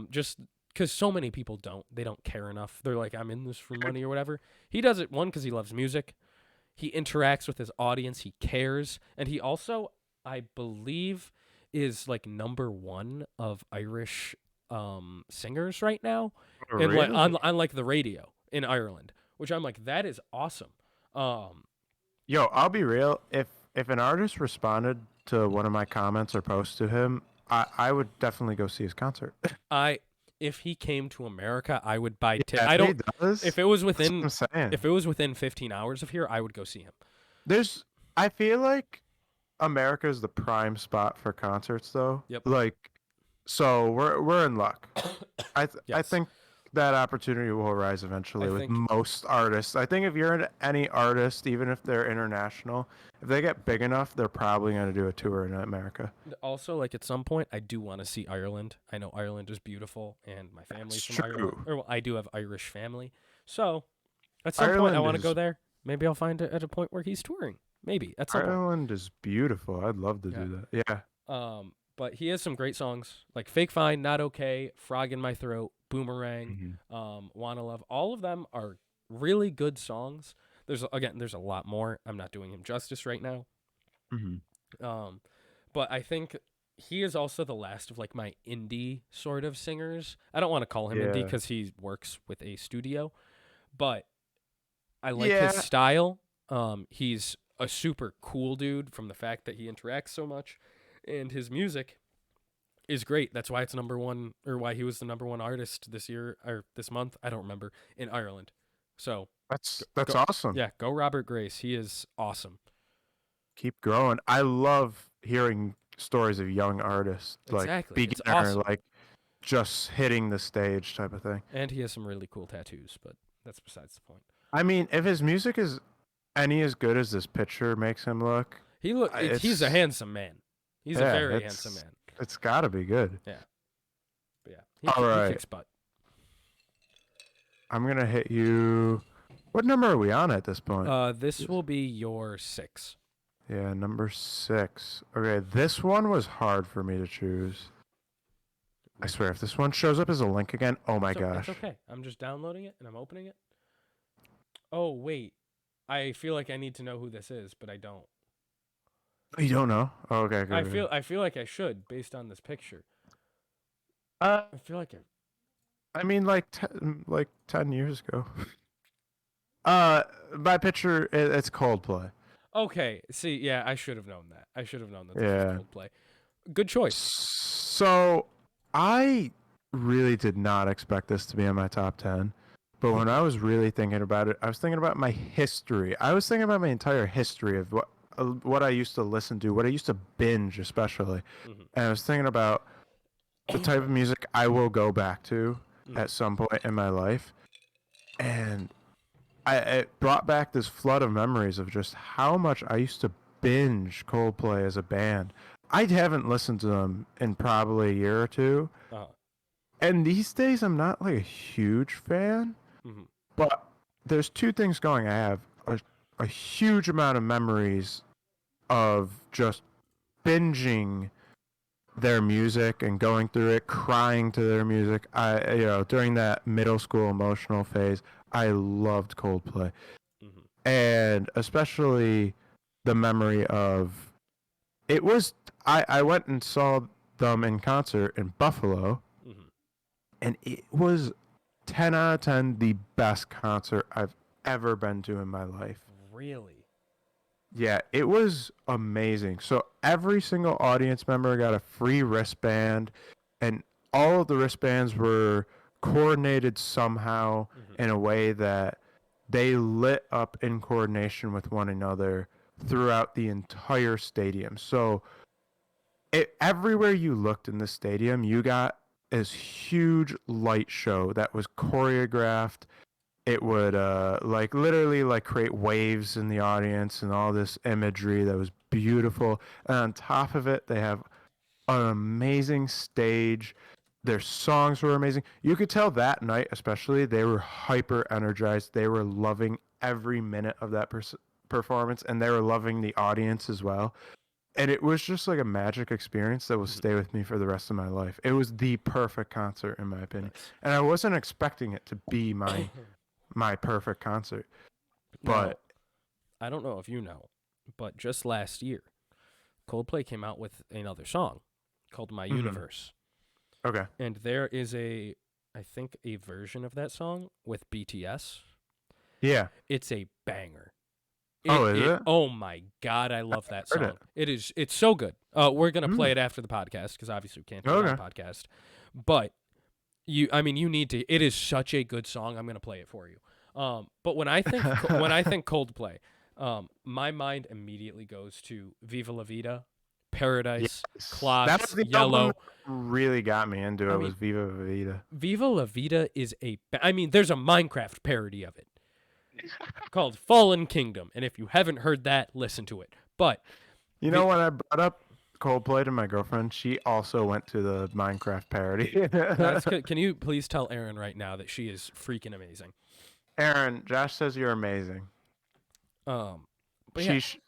Just because so many people they don't care enough. They're like, I'm in this for money or whatever. He does it, one, because he loves music. He interacts with his audience. He cares, and he also, I believe, is like #1 of Irish singers right now, Oh, and like really? on like the radio in Ireland, which I'm like, that is awesome. Um, Yo, I'll be real. If an artist responded to one of my comments or posts to him, I would definitely go see his concert. I if he came to America, I would buy Yeah, I if he don't does, if it was that's what within I'm saying. if it was within 15 hours of here, I would go see him. There's, I feel like America is the prime spot for concerts, though. Yep. Like, so we're in luck. I Yes. think that opportunity will arise I eventually with think most artists. I think if you're any artist, even if they're international, if they get big enough, they're probably going to do a tour in America. also, like, at some point, I do want to see Ireland. I know Ireland is beautiful, and my family's It's from Ireland. true. Or, well, I do have Irish family. So, at some point, I Ireland want to go is there. Maybe I'll find it at a point where he's touring. Maybe at some point. Ireland is beautiful. I'd love to Yeah. do that. Yeah. But he has some great songs like "Fake Fine," "Not Okay," "Frog in My Throat," "Boomerang," Mhm. "Wanna Love." All of them are really good songs. There's a lot more. I'm not doing him justice right now. Mhm. Um, but I think he is also the last of like my indie sort of singers. I don't want to call him indie Yeah. because he works with a studio, but I like his Yeah. style. He's a super cool dude from the fact that he interacts so much, and his music is great. That's why it's #1, or why he was the #1 artist this year or this month. I don't remember, in Ireland. So That's go, awesome. yeah, go Robert Grace. He is awesome. Keep growing. I love hearing stories of young artists, like Exactly, it's beginner, awesome. like just hitting the stage type of thing. And he has some really cool tattoos, but that's besides the point. I mean, if his music is any as good as this picture makes him look, He's a it's handsome man. He's a yeah, very handsome man. it's got to be good. Yeah, but yeah, All he right, kicks butt. I'm gonna hit you. What number are we on at this point? This will be your 6. Yeah, number 6. Okay, this one was hard for me to choose. I swear, if this one shows up as a link again, oh my gosh. It's okay. I'm just downloading it and I'm opening it. Oh wait, I feel like I need to know who this is, but I don't. You don't know? Oh, okay, good. I feel like I should based on this picture. Uh, I feel like I mean, like 10 years ago. My picture, it's Coldplay. okay. See, yeah, I should have known that. I should have known that this Yeah. was Coldplay. Good choice. So I really did not expect this to be in my top 10. But when I was really thinking about it, I was thinking about my history. I was thinking about my entire history of what I used to listen to, what I used to binge, especially. Mhm. And I was thinking about the type of music I will go back to Mhm. at some point in my life. And it brought back this flood of memories of just how much I used to binge Coldplay as a band. I haven't listened to them in probably a year or two. Uh-huh. And these days, I'm not like a huge fan. Mhm. But there's two things going. I have a huge amount of memories of just binging their music and going through it, crying to their music. During that middle school emotional phase, I loved Coldplay. Mhm. And especially the memory of it was I went and saw them in concert in Buffalo, Mhm. and it was 10 out of 10 the best concert I've ever been to in my life. Really? Yeah, it was amazing. So every single audience member got a free wristband, and all of the wristbands were coordinated somehow Mhm. in a way that they lit up in coordination with one another throughout the entire stadium. So everywhere you looked in the stadium, you got this huge light show that was choreographed. It would like literally like create waves in the audience and all this imagery that was beautiful. And on top of it, they have an amazing stage. Their songs were amazing. You could tell that night, especially, they were hyper energized. They were loving every minute of that performance, and they were loving the audience as well. And it was just like a magic experience that will Mhm. stay with me for the rest of my life. It was the perfect concert, in my opinion, Nice. and I wasn't expecting it to be my perfect concert. Now, But I don't know if you know, but just last year, Coldplay came out with another song called My mhm, Universe. okay, And there is I think, a version of that song with BTS. yeah. It's a banger. Oh, is it? Oh my God, I love that Heard it. song. It's so good. We're going to play Mm, it after the podcast because obviously we can't do it on okay. podcast. But you need to, it is such a good song. I'm going to play it for you. But when I think Coldplay, my mind immediately goes to Viva La Vida, Paradise, Yes, that was Clocks, the album that Yellow. really got me into I it. mean, Was Viva Vida. Viva La Vida is I mean, there's a Minecraft parody of it called Fallen Kingdom, and if you haven't heard that, listen to it. But You know, Vi- when I brought up Coldplay to my girlfriend, she also went to the Minecraft parody. can you please tell Erin right now that she is freaking amazing? Aaron, Josh says you're amazing. Um, but yeah, She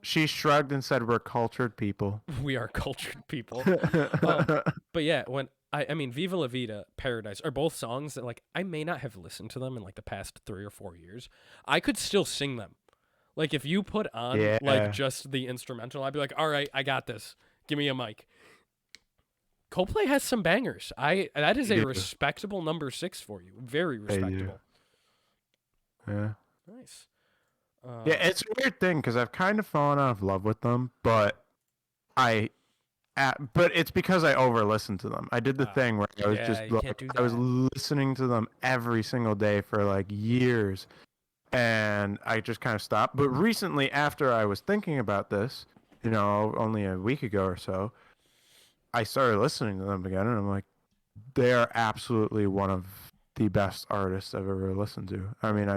she shrugged and said, "We're cultured people." we are cultured people. But yeah, I mean, Viva La Vida, Paradise are both songs that like I may not have listened to them in like the past 3 or 4 years. I could still sing them. Like if you put on like Yeah, just the instrumental, I'd be like, all right, I got this. Give me a mic. Coldplay has some bangers. That is they a do. respectable number 6 for you. Very They do. respectable. Yeah. Nice. Yeah, Um, it's a weird thing because I've kind of fallen out of love with them, but I but it's because I over listened to them. I did the ah, thing where I was yeah, just you can't like do I was that. listening to them every single day for like years, and I just kind of stopped. But recently, after I was thinking about this, only a week ago or so, I started listening to them again, and I'm like, they are absolutely one of the best artists I've ever listened to. I mean,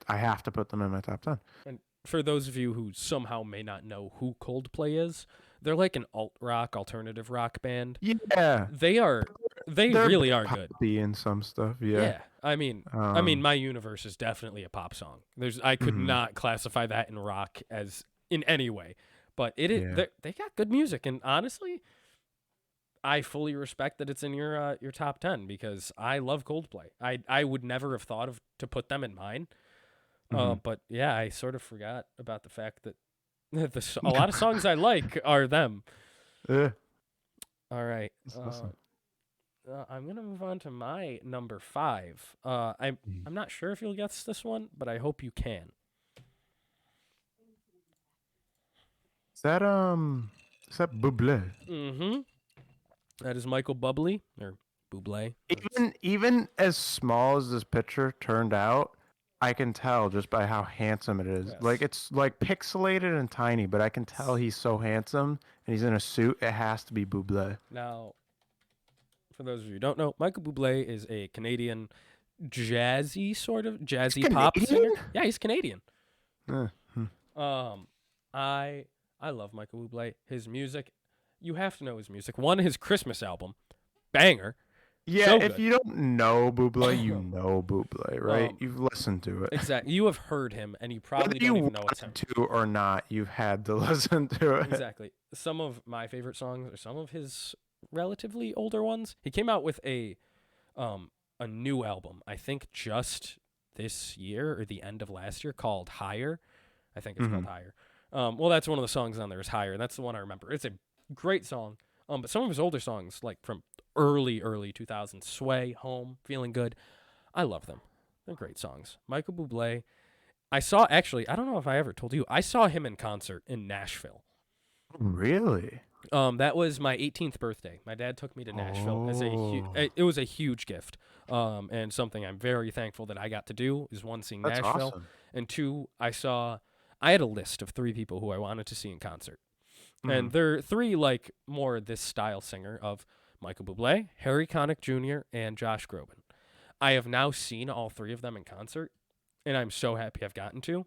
I have to put them in my top 10. And for those of you who somehow may not know who Coldplay is, they're like an alt rock, alternative rock band. Yeah, They are, they they're a really bit are good. poppy in some stuff. Yeah. Yeah, I mean, Um. My Universe is definitely a pop song. I could Mhm. not classify that in rock as in any way, but Yeah. they got good music, and honestly, I fully respect that it's in your top 10 because I love Coldplay. I would never have thought of to put them in mine. Hmm. But yeah, I sort of forgot about the fact that a lot of songs I like are them. Yeah. All right. That's awesome. I'm gonna move on to my number 5. Mm. I'm not sure if you'll guess this one, but I hope you can. Is that Buble? Mm-hmm. That is Michael Bublé or Bublé. Even as small as this picture turned out, I can tell just by how handsome it is. Like Yes. it's like pixelated and tiny, but I can tell he's so handsome and he's in a suit. It has to be Buble. Now, for those of you who don't know, Michael Bublé is a Canadian He's jazzy pop singer. Canadian? Yeah, he's Canadian. Hmm. Um, I I love Michael Bublé. His music, you have to know his music. One, his Christmas album, banger, Yeah, so if good. you don't know Buble, you know Buble, right? You've listened to it. Exactly. You have heard him, and you Whether probably you don't even know it's him. wanted to or not, you've had to listen to it. Exactly. Some of my favorite songs are some of his relatively older ones. He came out with um a new album, I think just this year or the end of last year, called Higher. I think it's Hmm. called Higher. Well, that's one of the songs on there is Higher. That's the one I remember. It's a great song. But some of his older songs, like from early 2000s, Sway, Home, Feeling Good, I love them. They're great songs. Michael Bublé. I don't know if I ever told you, I saw him in concert in Nashville. Really? That was my 18th birthday. My dad took me to Nashville as Oh, it was a huge gift. And something I'm very thankful that I got to do is one, seeing that's Nashville, awesome. and two, I had a list of 3 people who I wanted to see in concert. Hmm. And they're 3 like more this style singer of Michael Bublé, Harry Connick Jr., and Josh Groban. I have now seen all 3 of them in concert, and I'm so happy I've gotten to.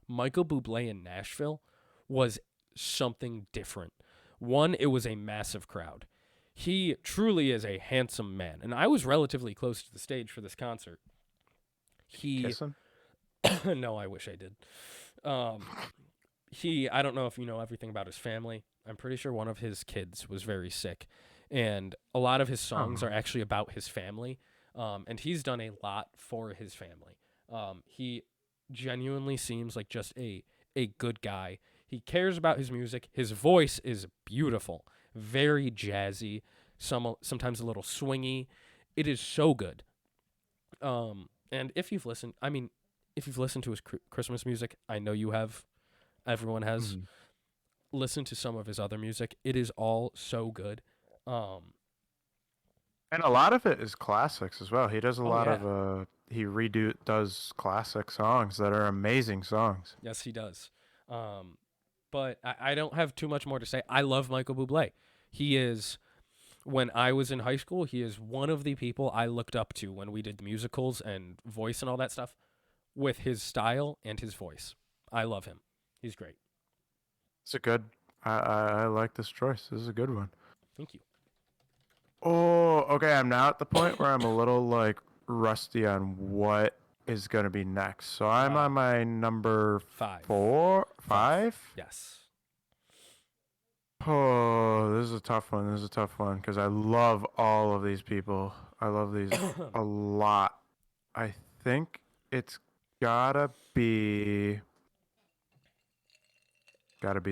Michael Bublé in Nashville was something different. One, it was a massive crowd. He truly is a handsome man, and I was relatively close to the stage for this concert. He Kiss him. no, I wish I did. Um, I don't know if you know everything about his family. I'm pretty sure one of his kids was very sick, and a lot of his songs Oh. are actually about his family. And he's done a lot for his family. He genuinely seems like just a good guy. He cares about his music. His voice is beautiful, very jazzy, sometimes a little swingy. It is so good. And if you've listened to his Christmas music, I know you have. Everyone has. Mhm. Listened to some of his other music. It is all so good. Um, And a lot of it is classics as well. He does a oh lot yeah, of he does classic songs that are amazing songs. yes he does. Um, but I don't have too much more to say. I love Michael Bublé. He is when I was in high school, he is one of the people I looked up to when we did the musicals and voice and all that stuff with his style and his voice. I love him. He's great. It's a good. I like this choice. This is a good one. Thank you. Oh, okay. I'm now at the point where I'm a little like rusty on what is going to be next. So I'm on my number Five. five. Yes. Oh, this is a tough one. This is a tough one because I love all of these people. I love these a lot. I think it's gotta be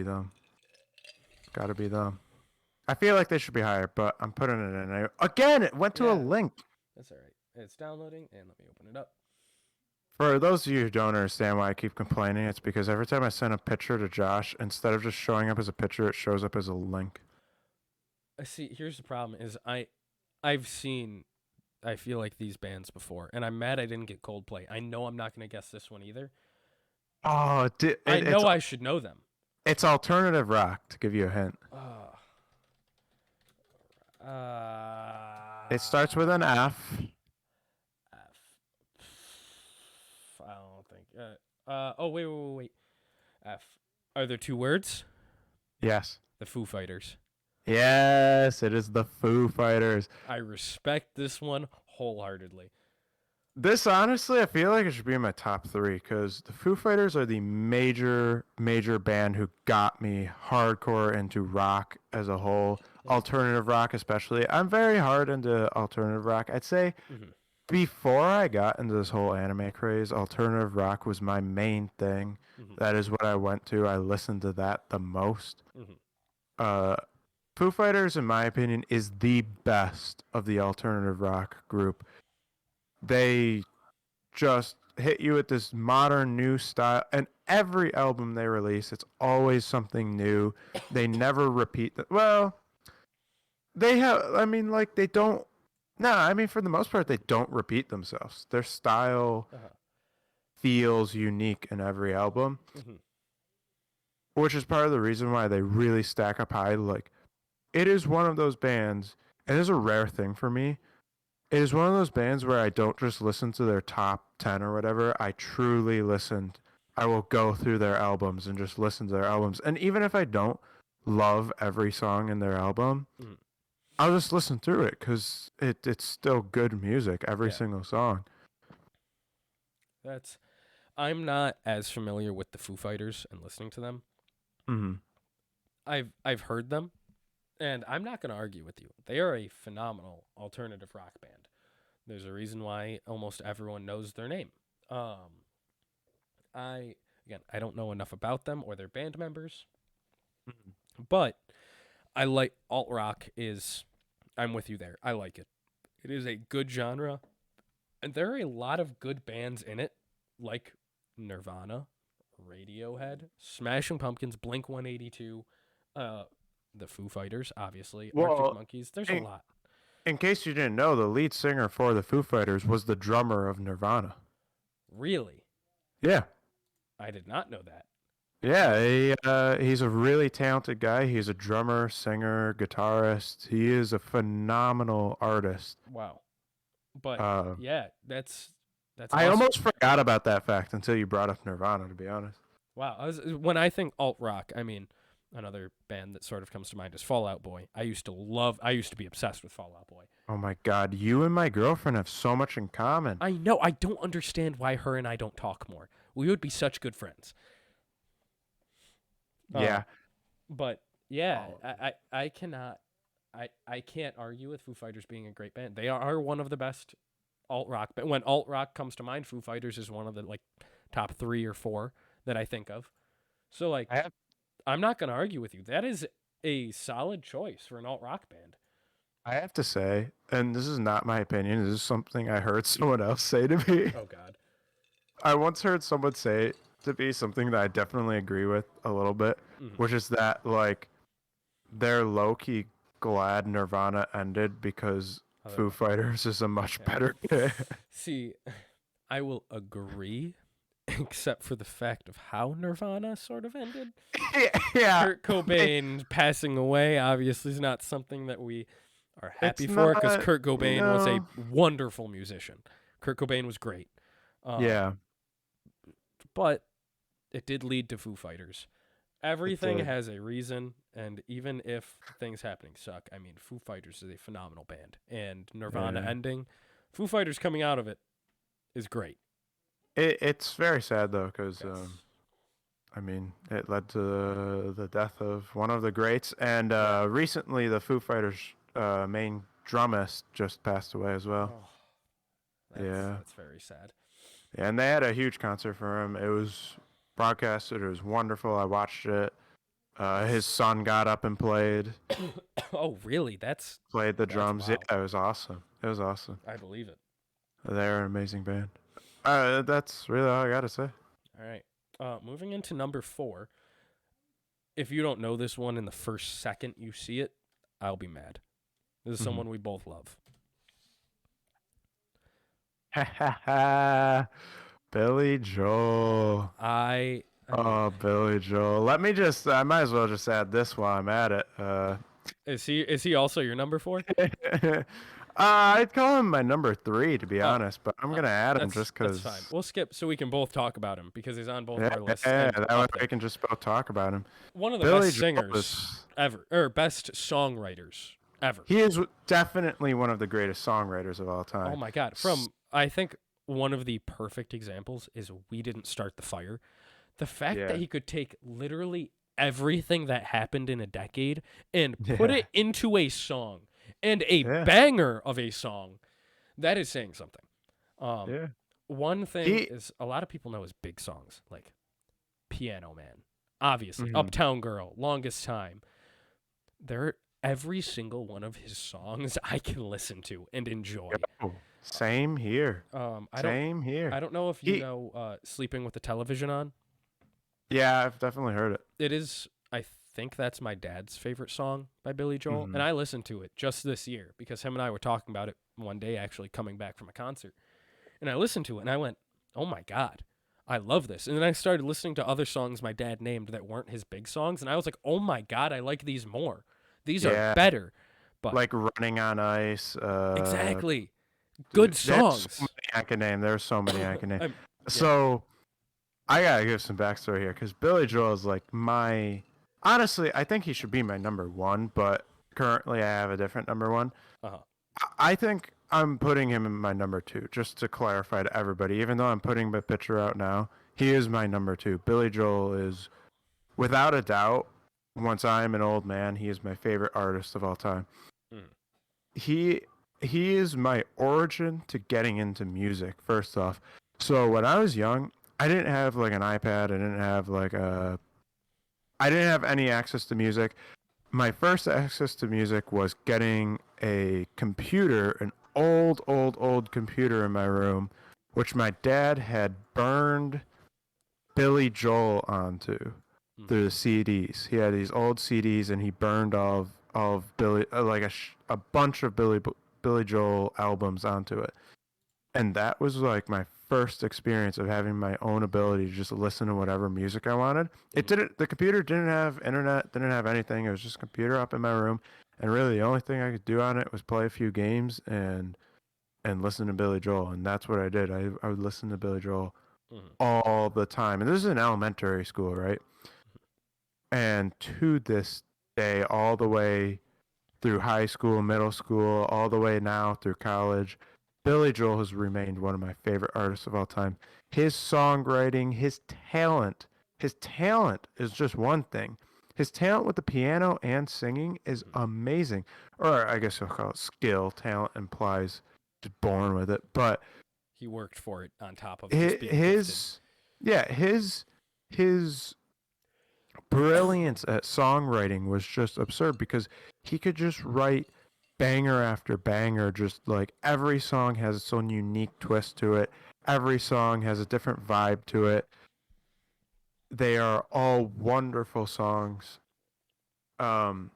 them. Gotta be them. I feel like they should be higher, but I'm putting it in. Again, it went to a Yeah. link. That's all right. It's downloading, and let me open it up. For those of you who don't understand why I keep complaining, it's because every time I send a picture to Josh, instead of just showing up as a picture, it shows up as a link. I see. Here's the problem: is I've seen, I feel like these bands before, and I'm mad I didn't get Coldplay. I know I'm not gonna guess this one either. Oh, I know I should know them. it's alternative rock, to give you a hint. It starts with an F. F. I don't think. Oh wait. F. Are there two words? Yes. The Foo Fighters. Yes, it is the Foo Fighters. I respect this one wholeheartedly. This, honestly, I feel like it should be in my top three because the Foo Fighters are the major band who got me hardcore into rock as a whole, alternative rock especially. I'm very hard into alternative rock. I'd say before I got into this whole anime craze, alternative rock was my main thing. That is what I went to. I listened to that the most. Uh, Foo Fighters, in my opinion, is the best of the alternative rock group. They just hit you with this modern new style, and every album they release, it's always something new. They never repeat well, they have, I mean, like, they don't, nah, I mean, for the most part, they don't repeat themselves. Their style feels unique in every album, which is part of the reason why they really stack up high. Like, it is one of those bands, and it's a rare thing for me. It is one of those bands where I don't just listen to their top 10 or whatever. I truly listened. I will go through their albums and just listen to their albums. And even if I don't love every song in their album, I'll just listen through it because it's still good music, every single song. I'm not as familiar with the Foo Fighters and listening to them. I've heard them, and I'm not going to argue with you. They are a phenomenal alternative rock band. There's a reason why almost everyone knows their name. I don't know enough about them or their band members, but I like alt rock. I'm with you there. I like it. It is a good genre, and there are a lot of good bands in it, like Nirvana, Radiohead, Smashing Pumpkins, Blink 182, the Foo Fighters, obviously, Arctic Monkeys. There's a lot. In case you didn't know, the lead singer for the Foo Fighters was the drummer of Nirvana. Really? Yeah. I did not know that. Yeah, he's a really talented guy. He's a drummer, singer, guitarist. He is a phenomenal artist. Wow. But yeah, that's I awesome. almost forgot about that fact until you brought up Nirvana, to be honest. Wow. When I think alt rock, I mean, Another band that sort of comes to mind is Fall Out Boy. I used to be obsessed with Fall Out Boy. Oh my God, you and my girlfriend have so much in common. I know. I don't understand why her and I don't talk more. We would be such good friends. Yeah. But yeah, Oh, I cannot. I can't argue with Foo Fighters being a great band. They are one of the best alt rock. But when alt rock comes to mind, Foo Fighters is one of the like top 3 or 4 that I think of. So like, I have I'm not gonna argue with you. That is a solid choice for an alt rock band. I have to say, and this is not my opinion, this is something I heard someone else say to me. Oh God. I once heard someone say to me something that I definitely agree with a little bit, Mm-hmm. which is that like they're low key glad Nirvana ended because Foo Fighters is a much Yeah. better band. See, I will agree, except for the fact of how Nirvana sort of ended. Yeah. Kurt Cobain passing away obviously is not something that we are happy It's for because not, Kurt Cobain was a no. wonderful musician. Kurt Cobain was great. Yeah, But it did lead to Foo Fighters. it Everything did. has a reason, and even if things happening suck, I mean, Foo Fighters is a phenomenal band. And Nirvana Yeah. ending, Foo Fighters coming out of it is great. It's very sad though, because Yes. I mean, it led to the death of one of the greats, and Yeah. recently the Foo Fighters main drummist just passed away as well. Oh, Yeah, that's very sad. and they had a huge concert for him. It was broadcasted. It was wonderful. I watched it. His son got up and Oh, really? played the That's drums. Yeah, wow. it was awesome. It was awesome. I believe it. They're an amazing band. That's really all I gotta say. All right. Moving into number 4. If you don't know this one in the first second you see it, I'll be mad. This is Mhm. someone we both love. Ha ha ha! Billy Joel. I mean, Oh, Billy Joel. I might as well just add this while I'm at it. is he also your number 4? I'd call him my number 3, to be Oh, honest, but I'm going to add him just that's fine. because. We'll skip so we can both talk about him because he's on both Yeah, our lists yeah, and that way up there. we can just both talk about him. One of the Billy best Joel singers ever, or best songwriters ever. he is definitely one of the greatest songwriters of all time. Oh my God! I think one of the perfect examples is "We Didn't Start the Fire." The fact Yeah. that he could take literally everything that happened in a decade and put Yeah. it into a song and a Yeah. banger of a song, that is saying something. Yeah. One thing He, is a lot of people know his big songs like Piano Man, obviously, Mhm. Uptown Girl, Longest Time. Every single one of his songs I can listen to and enjoy. oh, same here. I Same here. don't know if you know Sleeping with the Television On. Yeah, I've definitely heard it. It is, I think that's my dad's favorite song by Billy Joel. Mhm. And I listened to it just this year because him and I were talking about it one day, actually coming back from a concert. And I listened to it and I went, oh my God, I love this. And then I started listening to other songs my dad named that weren't his big songs. And I was like, oh my God, I like these more. These are Yeah, better. But like Running on Ice. exactly. Good There's songs. so many I can name. There's so many I can name. Yeah. So I gotta give some backstory here because Billy Joel is like honestly, I think he should be my number 1, but currently I have a different number 1. Uh-huh. I think I'm putting him in my number 2, just to clarify to everybody. Even though I'm putting my picture out now, he is my number 2. Billy Joel is, without a doubt, once I'm an old man, he is my favorite artist of all time. Mm. He is my origin to getting into music, first off. So when I was young, I didn't have like an iPad. I didn't have any access to music. My first access to music was getting a computer, an old computer in my room, which my dad had burned Billy Joel onto through the CDs. He had these old CDs, and he burned all of Billy, like a bunch of Billy Joel albums onto it. And that was like my first experience of having my own ability to just listen to whatever music I wanted. The computer didn't have internet, didn't have anything. It was just a computer up in my room, and really the only thing I could do on it was play a few games and listen to Billy Joel, and that's what I did. I would listen to Billy Joel all the time, and this is in elementary school, right? And to this day, all the way through high school, middle school, all the way now through college, Billy Joel has remained one of my favorite artists of all time. His songwriting, his talent is just one thing. His talent with the piano and singing is amazing. Or I guess you'll call it skill. Talent implies just born with it. But He worked for it on top of just being gifted. his brilliance at songwriting was just absurd because he could just write banger after banger. Just like every song has its own unique twist to it. Every song has a different vibe to it. They are all wonderful songs. Um,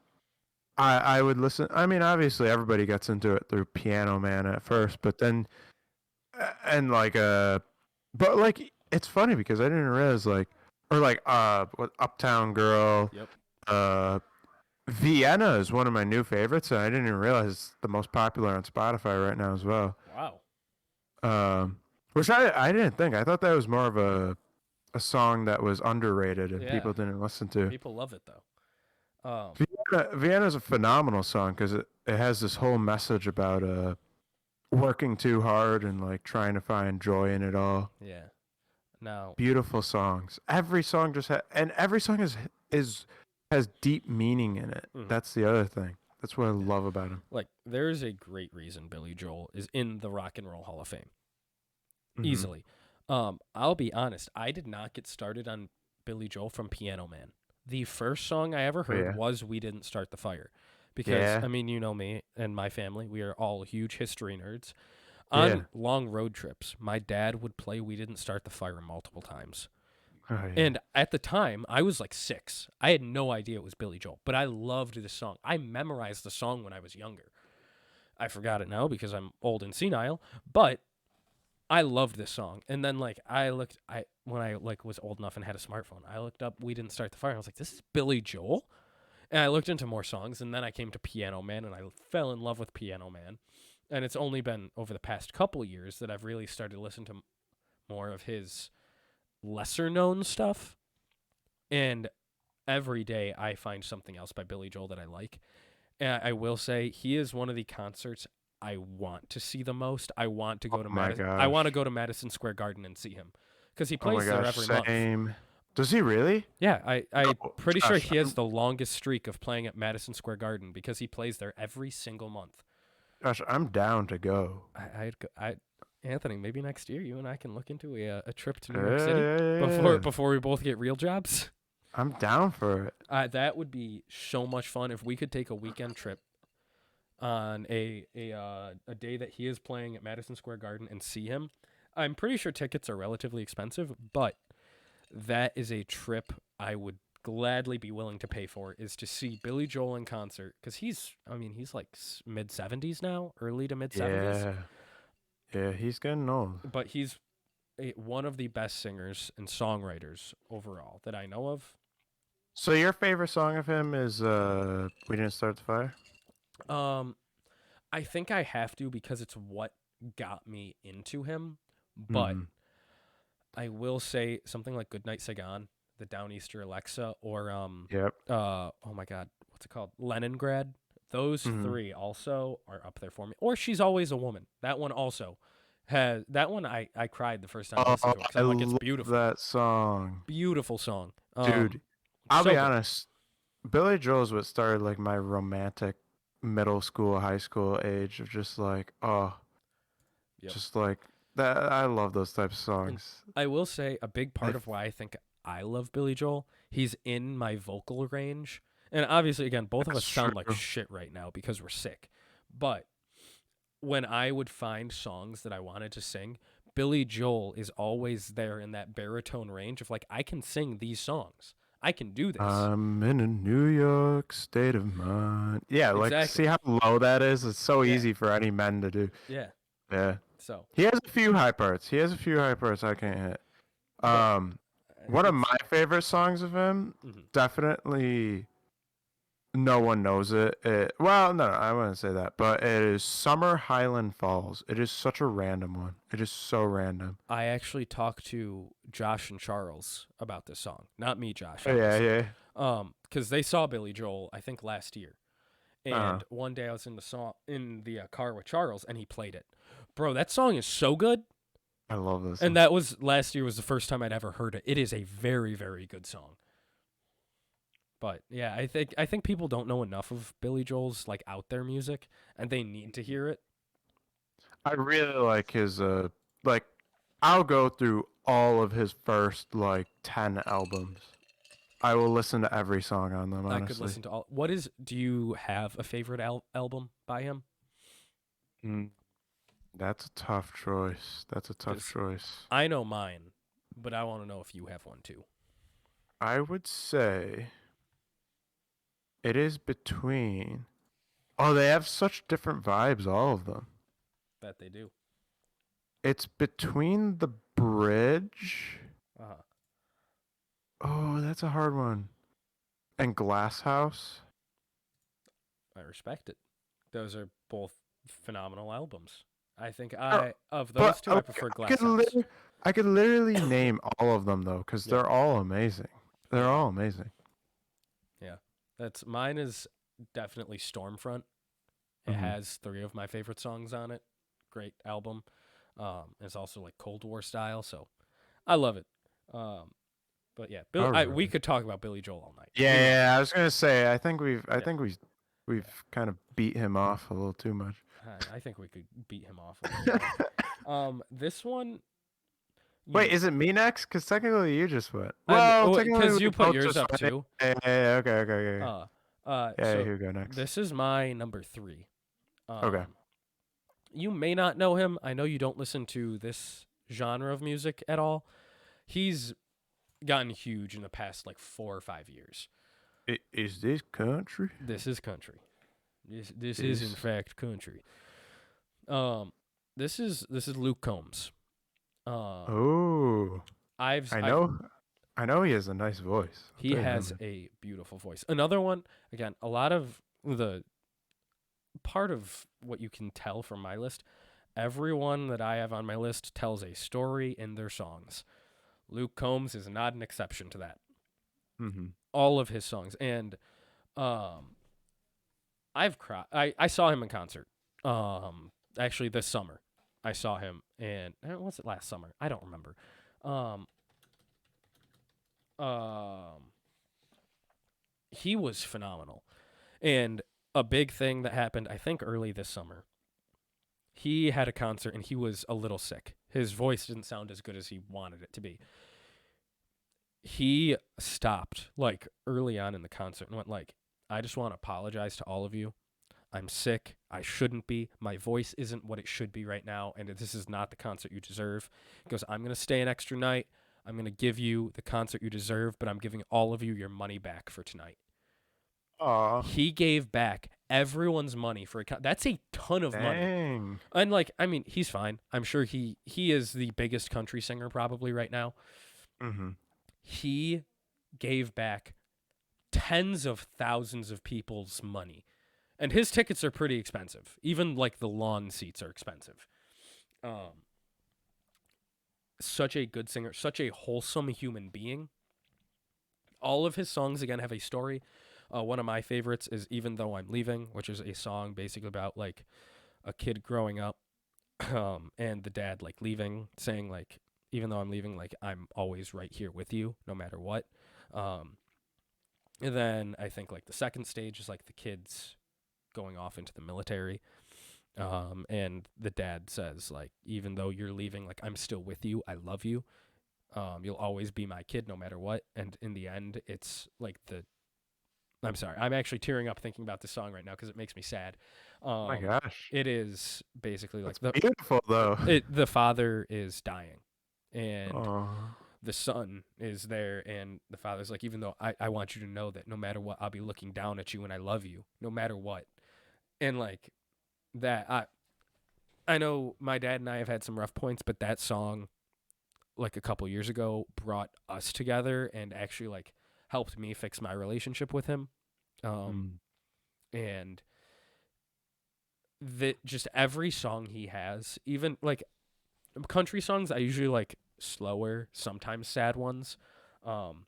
I would listen. I mean, obviously, everybody gets into it through Piano Man at first, but then and like but like it's funny because I didn't realize like or like what Uptown Girl, Yep. uh Vienna is one of my new favorites, and I didn't even realize it's the most popular on Spotify right now as well. Wow. Which I didn't think. I thought that was more of a song that was underrated and Yeah. people didn't listen to. People love it though. Vienna is a phenomenal song because it has this whole message about working too hard and like trying to find joy in it all. Yeah. Now, Beautiful songs. Every song and every song is has deep meaning in it. Mhm. That's the other thing. That's what I love about him. like, there's a great reason Billy Joel is in the Rock and Roll Hall of Fame. Mhm. Easily. I'll be honest. I did not get started on Billy Joel from Piano Man. The first song I ever heard Yeah. was "We Didn't Start the Fire," because Yeah. I mean, you know me and my family. We are all huge history nerds. On Yeah. long road trips, my dad would play "We Didn't Start the Fire" multiple times. Oh, yeah. And at the time, I was like 6. I had no idea it was Billy Joel, but I loved the song. I memorized the song when I was younger. I forgot it now because I'm old and senile, but I loved this song. And then like when I like was old enough and had a smartphone, I looked up "We Didn't Start the Fire." And I was like, "This is Billy Joel?" And I looked into more songs, and then I came to Piano Man, and I fell in love with Piano Man. And it's only been over the past couple years that I've really started to listen to more of his lesser known stuff. And every day I find something else by Billy Joel that I like. And I will say he is one of the concerts I want to see the most. I want to go to my I want to gosh. go to Madison Square Garden and see him because he Oh my plays there gosh. every month. Same. Does he really? Yeah, I'm Oh, pretty sure Josh, he has the longest streak of playing at Madison Square Garden because he plays there every single month. Gosh, I'm down to go. Anthony, maybe next year you and I can look into a trip to New Yeah, York City yeah, yeah. before we both get real jobs. I'm down for it. That would be so much fun if we could take a weekend trip on a day that he is playing at Madison Square Garden and see him. I'm pretty sure tickets are relatively expensive, but that is a trip I would gladly be willing to pay for, is to see Billy Joel in concert, because he's like mid 70s now, early to mid 70s, Yeah. Yeah, he's getting old. but he's one of the best singers and songwriters overall that I know of. So your favorite song of him is "We Didn't Start the Fire"? I think I have to because it's what got me into him, but Mhm. I will say something like "Goodnight Saigon," the Downeaster Alexa, or Yep. oh my God, what's it called? Leningrad. Those Mhm. three also are up there for me. Or "She's Always a Woman." That one also has that one. I cried the first time I listened to it because I I'm like, it's love beautiful, that song, beautiful song. dude. I'll So be good. honest. Billy Joel's what started like my romantic middle school, high school age of just like, Yep. just like that. I love those types of And songs. I will say a big I part of why I think I love Billy Joel, he's in my vocal range. And obviously, again, both of us That's sound like true. shit right now because we're sick. But when I would find songs that I wanted to sing, Billy Joel is always there in that baritone range of like, I can sing these songs. I can do this. I'm in a New York state of mind. Yeah, like see Exactly. how low that is? It's so Yeah. easy for any men to do. Yeah. Yeah. So, He has a few high parts. He has a few high parts I can't hit. but One of it's my favorite songs of him, mhm. definitely no one knows it. Well, no, I wouldn't say that, but it is Summer Highland Falls. It is such a random one. It is so random. I actually talked to Josh and Charles about this song. Not me, Josh, Oh, yeah, obviously. yeah. Because they saw Billy Joel, I think last year, Uh, and one day I was in the car with Charles, and he played it. Bro, that song is so good, I love this and one. that was last year was the first time I'd ever heard it. It is a very very good song. But yeah, I think people don't know enough of Billy Joel's like out there music, and they need to hear it. I really like his like I'll go through all of his first like 10 albums. I will listen to every song on them, I could honestly. listen to all. What is? Do you have a favorite album by him? Mm, that's a tough choice. That's a tough Because choice. I know mine, but I want to know if you have one too. I would say it is between. Oh, they have such different vibes, all of them. Bet they do. It's between The Bridge. Uh-huh. Oh, that's a hard one. And Glass House. I respect it. Those are both phenomenal albums. I think Oh, I of those but two, I prefer I could Glass House. literally, I could literally name all of them though, because Yeah, they're all amazing. They're yeah, all amazing. yeah. That's mine is definitely Stormfront. It Hmm. has three of my favorite songs on it. Great album. It's also like Cold War style, so I love it. Um, but yeah, All we right. could talk about Billy Joel all night. Yeah, We love yeah, him. yeah, I was gonna say. I Yeah, think we've kind of beat him off a little too much. I think we could beat him off a little more. This one, Wait, you, is it me next? Because technically you just went. Well, technically because we you put both yours just up went. too. Yeah, yeah, yeah, okay, okay, okay. Uh, Yeah, so here we go next. this is my number three. Okay. You may not know him. I know you don't listen to this genre of music at all. He's gotten huge in the past like 4 or 5 years. Is this country? This is country. This is in Is fact country. Um, this is Luke Combs. Um, oh, I've I I know, I know he has a nice voice. I'll he tell you that has much. a beautiful voice. Another one, again, a lot of the part of what you can tell from my list, everyone that I have on my list tells a story in their songs. Luke Combs is not an exception to that. Mm-hmm. All of his songs, and um, I've cried. I saw him in concert. Actually, this summer, I saw him, and was it last summer? I don't remember. Um, um, he was phenomenal, and a big thing that happened, I think, early this summer. He had a concert, and he was a little sick. His voice didn't sound as good as he wanted it to be. He stopped like early on in the concert and went like, "I just want to apologize to all of you. I'm sick. I shouldn't be. My voice isn't what it should be right now, and this is not the concert you deserve." He goes, "I'm going to stay an extra night. I'm going to give you the concert you deserve, but I'm giving all of you your money back for tonight." Aw, He gave back everyone's money for that's a ton of money. dang. And like, I mean, he's fine. I'm sure he is the biggest country singer probably right now. Mm-hmm. He gave back tens of thousands of people's money. And his tickets are pretty expensive. Even like the lawn seats are expensive. Um, Such a good singer, such a wholesome human being. All of his songs again have a story. One of my favorites is "Even Though I'm Leaving," which is a song basically about like a kid growing up, and the dad like leaving, saying like, "Even though I'm leaving, like I'm always right here with you, no matter what." Um, and then I think like the second stage is like the kids going off into the military. And the dad says like, "Even though you're leaving, like I'm still with you. I love you. You'll always be my kid, no matter what." And in the end, it's like I'm sorry, I'm actually tearing up thinking about this song right now because it makes me sad. My gosh, It is basically like that's beautiful though. the father is dying, and Oh, the son is there, and the father's like, "Even though I want you to know that no matter what, I'll be looking down at you, and I love you no matter what." And like that, I know my dad and I have had some rough points, but that song, like a couple years ago, brought us together and actually like helped me fix my relationship with him. Um, mm. and that just every song he has, even like country songs, I usually like slower, sometimes sad ones. Um,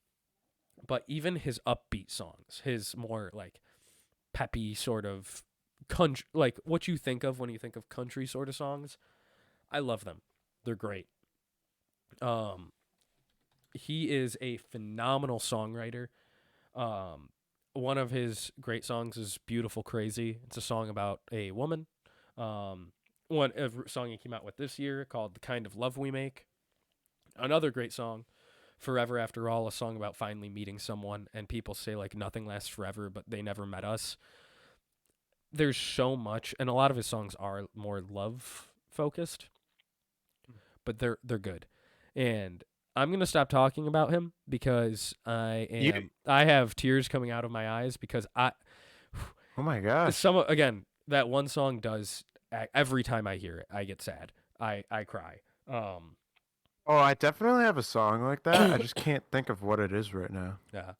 But even his upbeat songs, his more like peppy sort of country, like what you think of when you think of country sort of songs, I love them. They're great. Um, he is a phenomenal songwriter. Um, one of his great songs is "Beautiful Crazy." It's a song about a woman. Um, one a song he came out with this year called "The Kind of Love We Make." Another great song, "Forever After All," a song about finally meeting someone, and people say like nothing lasts forever, but they never met us. There's so much, and a lot of his songs are more love focused, but they're good. And I'm gonna stop talking about him because You, I have tears coming out of my eyes because oh my gosh. some again that one song does every time I hear it I get sad. I cry. Oh, I definitely have a song like that. I just can't think of what it is right now. Yeah,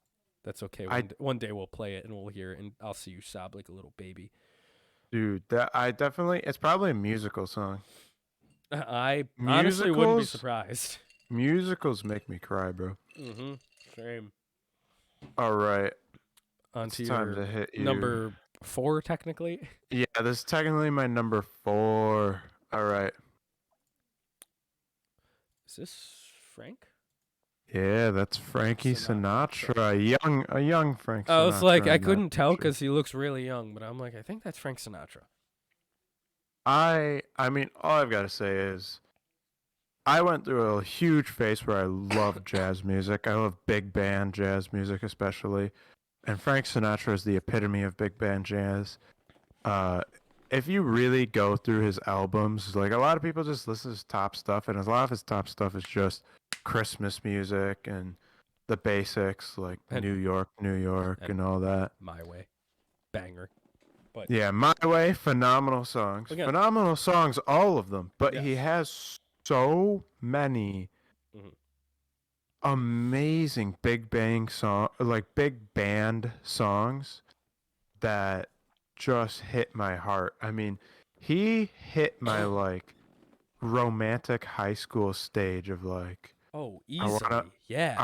that's okay. I, One day we'll play it and we'll hear it and I'll see you sob like a little baby. dude, that I definitely. It's probably a musical song. I honestly wouldn't be Musicals, surprised. musicals make me cry, bro. Mm-hmm. Same. All right, Onto it's time your to hit you. number 4, technically. Yeah, this is technically my number 4. All right. Is this Frank? Yeah, that's Frankie Sinatra. Sinatra. A young Frank I was like, Sinatra I in that couldn't tell picture. because he looks really young, but I'm like, I think that's Frank Sinatra. I mean, all I've got to say is I went through a huge phase where I loved jazz music. I love big band jazz music especially, and Frank Sinatra is the epitome of big band jazz. Uh, if you really go through his albums, like a lot of people just listen to his top stuff, and a lot of his top stuff is just Christmas music and the basics like And New York, and and all that. My Way, banger. But Yeah, My Way, again, phenomenal songs, all of them. But he yes. has so many Hmm. amazing big band songs that just hit my heart. I mean, he hit my like romantic high school stage of like Oh, I wanna easily, yeah.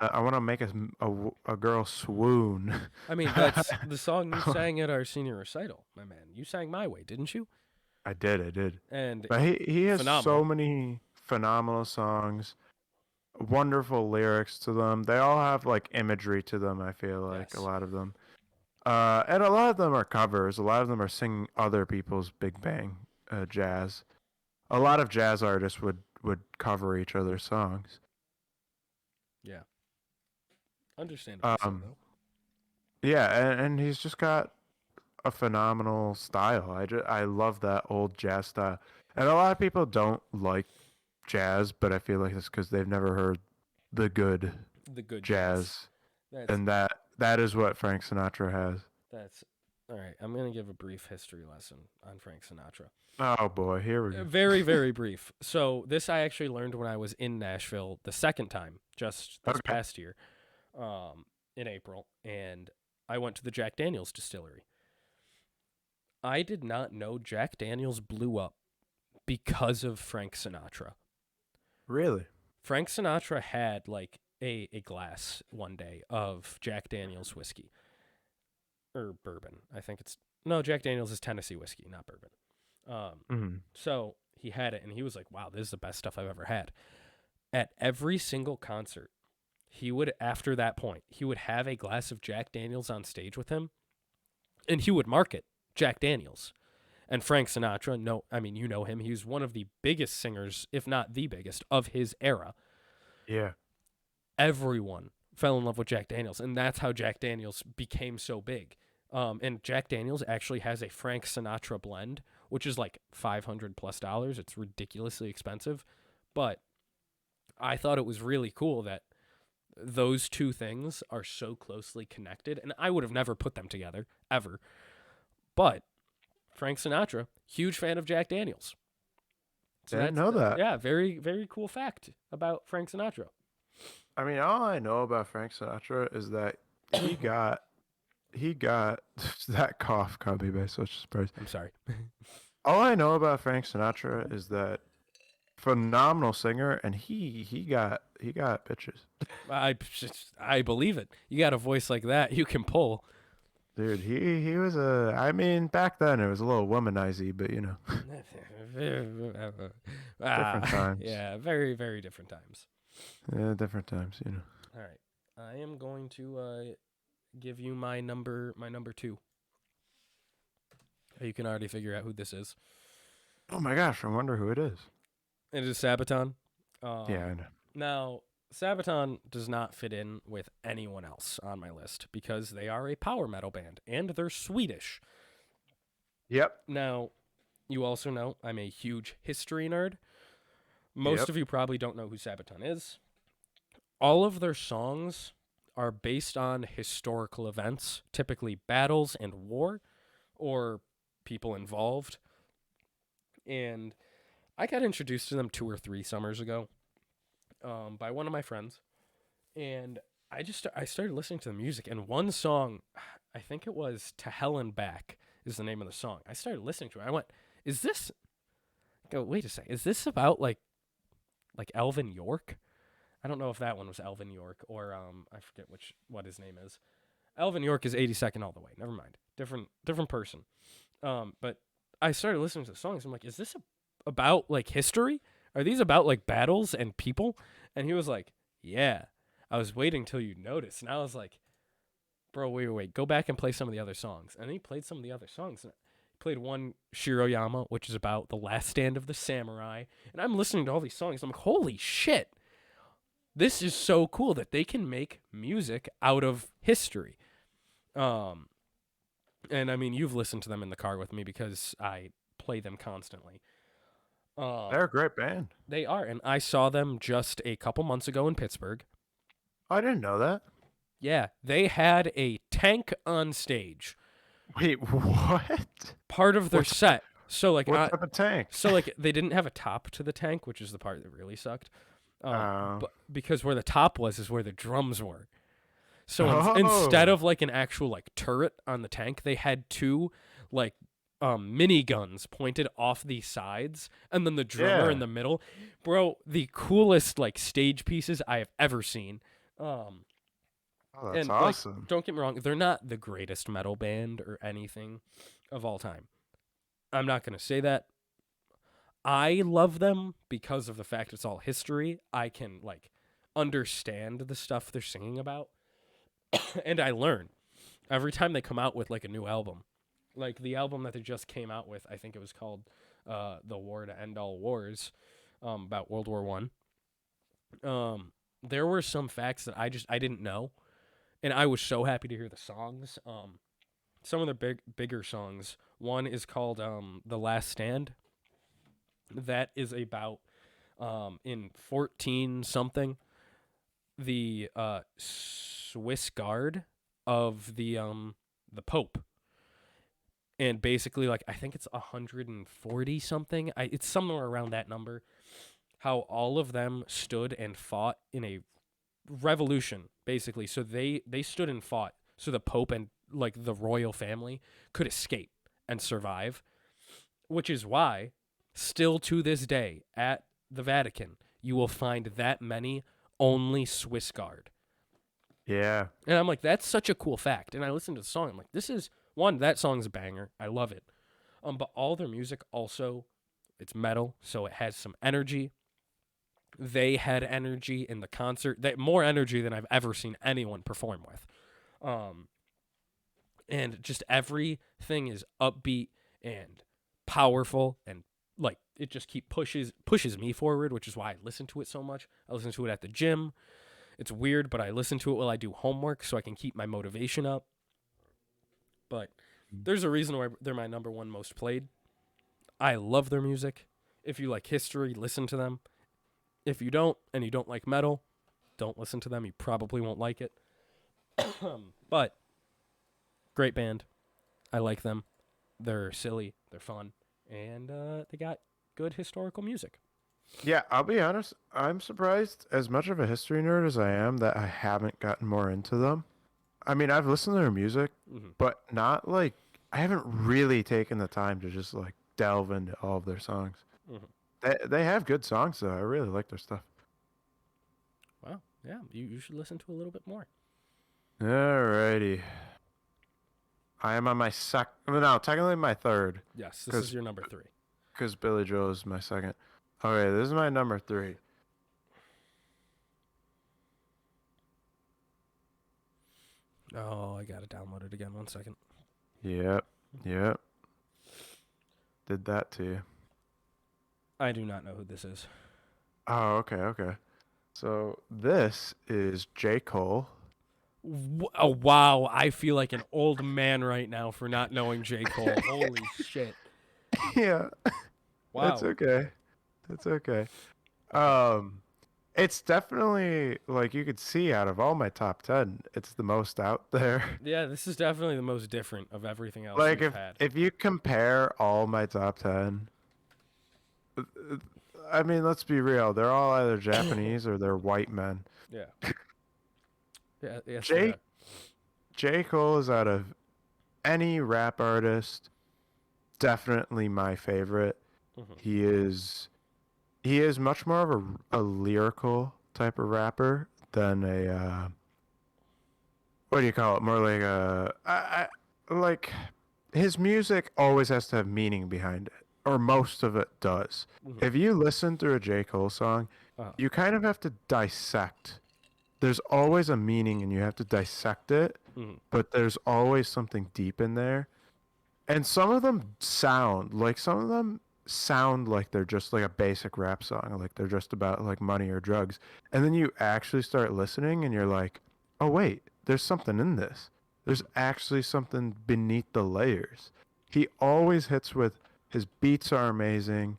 I wanna make a girl swoon. I mean, that's the song you sang at our senior recital, my man. You sang My Way, didn't you? I did. And But he has so phenomenal. many phenomenal songs, wonderful lyrics to them. They all have like imagery to them. I feel like a Yes. lot of them. And a lot of them are covers. A lot of them are singing other people's Big Bang jazz. A lot of jazz artists would cover each other's songs. Yeah. Understandably so, Um, though. yeah, and he's just got a phenomenal style. I love that old jazz style. And a lot of people don't like jazz, but I feel like it's because they've never heard the good The good jazz. jazz, That's and that is what Frank Sinatra has. that's all right. I'm gonna give a brief history lesson on Frank Sinatra. Oh boy, here we go. Very, very brief. So this I actually learned when I was in Nashville the second time, just this Okay, past year, in April, and I went to the Jack Daniels distillery. I did not know Jack Daniels blew up because of Frank Sinatra. really? Frank Sinatra had like a glass one day of Jack Daniels whiskey or bourbon. I think it's no Jack Daniels is Tennessee whiskey, not bourbon. Hmm. So he had it and he was like, "Wow, this is the best stuff I've ever had." At every single concert, he would after that point, he would have a glass of Jack Daniels on stage with him and he would market Jack Daniels. And Frank Sinatra, no, I mean, you know him. He was one of the biggest singers, if not the biggest, of his era. Yeah. Everyone fell in love with Jack Daniels, and that's how Jack Daniels became so big. And Jack Daniels actually has a Frank Sinatra blend, which is like $500 plus. It's ridiculously expensive, but I thought it was really cool that those two things are so closely connected, and I would have never put them together ever. But Frank Sinatra, huge fan of Jack Daniels. So Didn't that's know that. yeah, very very cool fact about Frank Sinatra. I mean, all I know about Frank Sinatra is that he got he got that cough caught me by such a surprise. I'm sorry. All I know about Frank Sinatra is that phenomenal singer, and he got bitches. I believe it. You got a voice like that, you can pull. Dude, he was a. I mean, back then it was a little womanizy, but different times. Yeah, very very different times. Yeah, different times. All right, I am going to give you my number two. You can already figure out who this is. Oh my gosh, I wonder who it is. It is Sabaton. Yeah, I know. Now, Sabaton does not fit in with anyone else on my list because they are a power metal band and they're Swedish. Yep. Now, you also know I'm a huge history nerd. Most Yep. of you probably don't know who Sabaton is. All of their songs are based on historical events, typically battles and war or people involved. And I got introduced to them 2 or 3 summers ago by one of my friends. And I started listening to the music, and one song, I think it was "To Hell and Back" is the name of the song. I started listening to it. I went, "Is this?" Go, wait a second. Is this about like Elvin York? I don't know if that one was Elvin York or I forget what his name is. Elvin York is 82nd all the way. Never mind. Different person. But I started listening to the songs. I'm like, is this about like history? Are these about like battles and people? And he was like, yeah. I was waiting till you noticed. And I was like, bro, wait. Go back and play some of the other songs. And he played some of the other songs. And he played one Shiroyama, which is about the last stand of the samurai. And I'm listening to all these songs. I'm like, holy shit. This is so cool that they can make music out of history. And I mean, you've listened to them in the car with me because I play them constantly. They're a great band. They are. And I saw them just a couple months ago in Pittsburgh. I didn't know that. Yeah, they had a tank on stage. Wait, what? Part of their What- set. So like, What type of tank? they didn't have a top to the tank, which is the part that really sucked. Oh. But because where the top was is where the drums were. So Oh. instead of like an actual like turret on the tank, they had two like mini guns pointed off the sides, and then the drummer Yeah. in the middle. Bro, the coolest like stage pieces I have ever seen. Oh, that's And awesome. like, don't get me wrong, they're not the greatest metal band or anything of all time. I'm not gonna say that. I love them because of the fact it's all history. I can like understand the stuff they're singing about, and I learn every time they come out with like a new album. Like the album that they just came out with, I think it was called "The War to End All Wars," about World War One. There were some facts that I didn't know, and I was so happy to hear the songs. Some of the bigger songs. One is called "The Last Stand." That is about in 14 something the Swiss guard of the Pope, and basically like I think it's 140 something. It's somewhere around that number. How all of them stood and fought in a revolution, basically. So they stood and fought so the Pope and like the royal family could escape and survive, which is why still to this day at the Vatican you will find that many only Swiss guard. Yeah. And I'm like, that's such a cool fact. And I listened to the song. I'm like, this is one, that song's a banger. I love it. But all their music also, it's metal, so it has some energy. They had energy in the concert, more energy than I've ever seen anyone perform with. And just everything is upbeat and powerful, and like it just pushes me forward, which is why I listen to it so much. I listen to it at the gym. It's weird, but I listen to it while I do homework so I can keep my motivation up. But there's a reason why they're my number one most played. I love their music. If you like history, listen to them. If you don't, and you don't like metal, don't listen to them. You probably won't like it. But great band. I like them. They're silly. They're fun. And they got good historical music. Yeah, I'll be honest. I'm surprised, as much of a history nerd as I am, that I haven't gotten more into them. I mean, I've listened to their music, but not like I haven't really taken the time to just like delve into all of their songs. They have good songs though. I really like their stuff. Wow. Yeah, you should listen to a little bit more. Alrighty. I am on my no, technically my third, Yes, this is because your number 3. Billy Joel is my second. Okay, this is my number 3. Oh, I got to download it again. 1 second. Yep, yep. Did that to you. I do not know who this is. Oh, okay, okay. So this is J. Cole. Oh, wow. I feel like an old man right now for not knowing J. Cole. Holy shit. Yeah, Wow. that's okay. That's okay. Okay. It's definitely like you could see out of all my top 10, it's the most out there. Yeah, this is definitely the most different of everything else Like we've had. if you compare all my top 10, I mean, let's be real, they're all either Japanese or they're white men. Yeah. Yeah, yes, they J are. J Cole is out of any rap artist definitely my favorite. Mhm. He is he is much more of a lyrical type of rapper than a what do you call it? More like like his music always has to have meaning behind it, or most of it does. Mhm. If you listen through a J. Cole song, Uh-huh. you kind of have to dissect. There's always a meaning, and you have to dissect it, Mhm. but there's always something deep in there. And some of them sound like they're just like a basic rap song, like they're just about like money or drugs. And then you actually start listening and you're like, "Oh wait, there's something in this. There's Mhm. actually something beneath the layers." He always hits with his beats are amazing.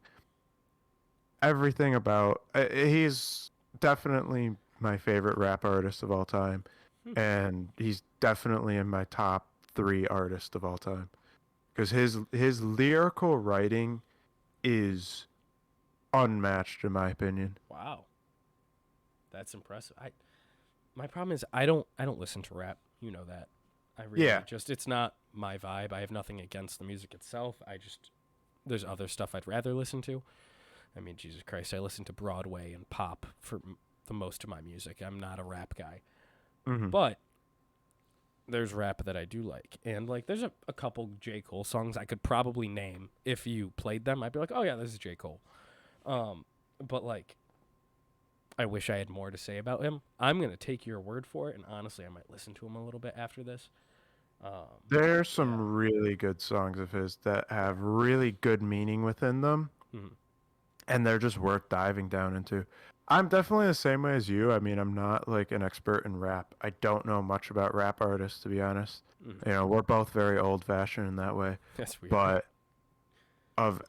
Everything about he's definitely my favorite rap artist of all time, Hmm. and he's definitely in my top 3 artists of all time because his lyrical writing is unmatched in my opinion. Wow. That's impressive. My problem is I don't listen to rap. You know that. I really Yeah. just it's not my vibe. I have nothing against the music itself. I just there's other stuff I'd rather listen to. I mean, Jesus Christ, I listen to Broadway and pop for the most of my music. I'm not a rap guy. Hmm. But there's rap that I do like. And like there's a couple J. Cole songs I could probably name if you played them. I'd be like, "Oh yeah, this is J. Cole." Um but like I wish I had more to say about him. I'm going to take your word for it and honestly I might listen to him a little bit after this. There's Yeah. some really good songs of his that have really good meaning within them, Mhm. and they're just worth diving down into. I'm definitely the same way as you. I mean, I'm not like an expert in rap. I don't know much about rap artists, to be honest. Mhm. You know, we're both very old fashioned in that way. Yes, we are. But of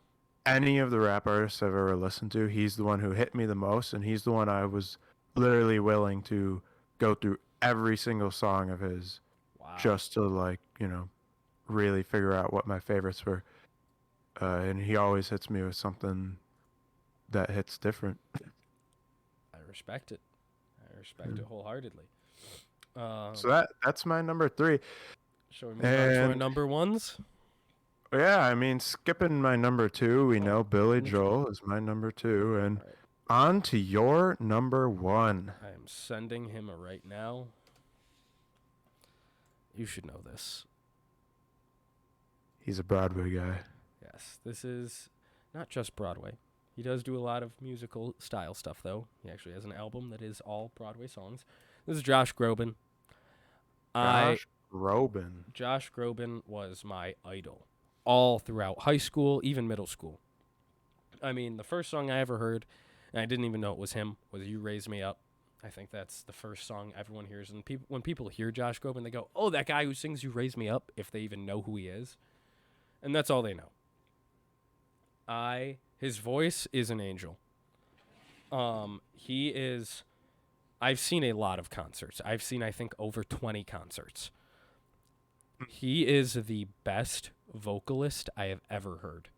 any of the rap artists I've ever listened to, he's the one who hit me the most, and he's the one I was literally willing to go through every single song of his Wow. just to like, really figure out what my favorites were. And he always hits me with something that hits different. I respect it. I respect Mm. it wholeheartedly. So Um, that's my number 3. shall we move on to our And number ones? yeah, I mean, skipping my number 2, we Oh, know Billy okay. Joel is my number 2, and All right. on to your number 1. I am sending him a right now. You should know this. He's a Broadway guy. Yes, this is not just Broadway. He does do a lot of musical style stuff, though. He actually has an album that is all Broadway songs. This is Josh Groban. I Josh Groban. Josh Groban was my idol all throughout high school, even middle school. I mean, the first song I ever heard, and I didn't even know it was him, was "You Raise Me Up." I think that's the first song everyone hears, and when people hear Josh Groban, they go, "Oh, that guy who sings "You Raise Me Up," if they even know who he is, and that's all they know. His voice is an angel. He is. I've seen a lot of concerts. I've seen, I think, over 20 concerts. He is the best vocalist I have ever heard,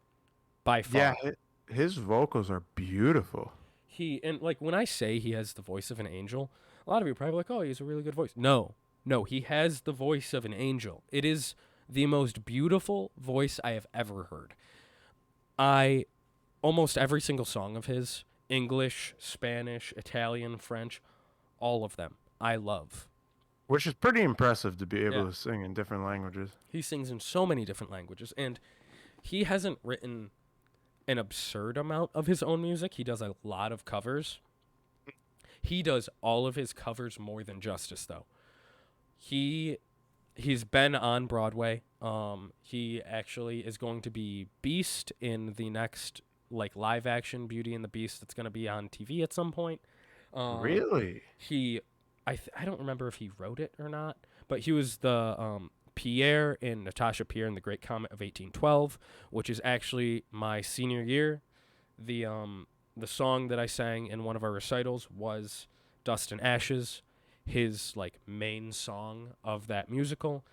by Yeah, far. his vocals are beautiful. And like when I say he has the voice of an angel, a lot of you are probably like, "Oh, he has a really good voice." No, no, he has the voice of an angel. It is the most beautiful voice I have ever heard. I almost every single song of his, English, Spanish, Italian, French, all of them, I love. Which is pretty impressive to be able Yeah. to sing in different languages. He sings in so many different languages, and he hasn't written an absurd amount of his own music. He does a lot of covers. He does all of his covers more than justice, though. He's been on Broadway. He actually is going to be Beast in the next like live action Beauty and the Beast that's going to be on TV at some point. Really? I don't remember if he wrote it or not, but he was the Pierre in Natasha Pierre and the Great Comet of 1812, which is actually my senior year. The song that I sang in one of our recitals was Dust and Ashes, his like main song of that musical,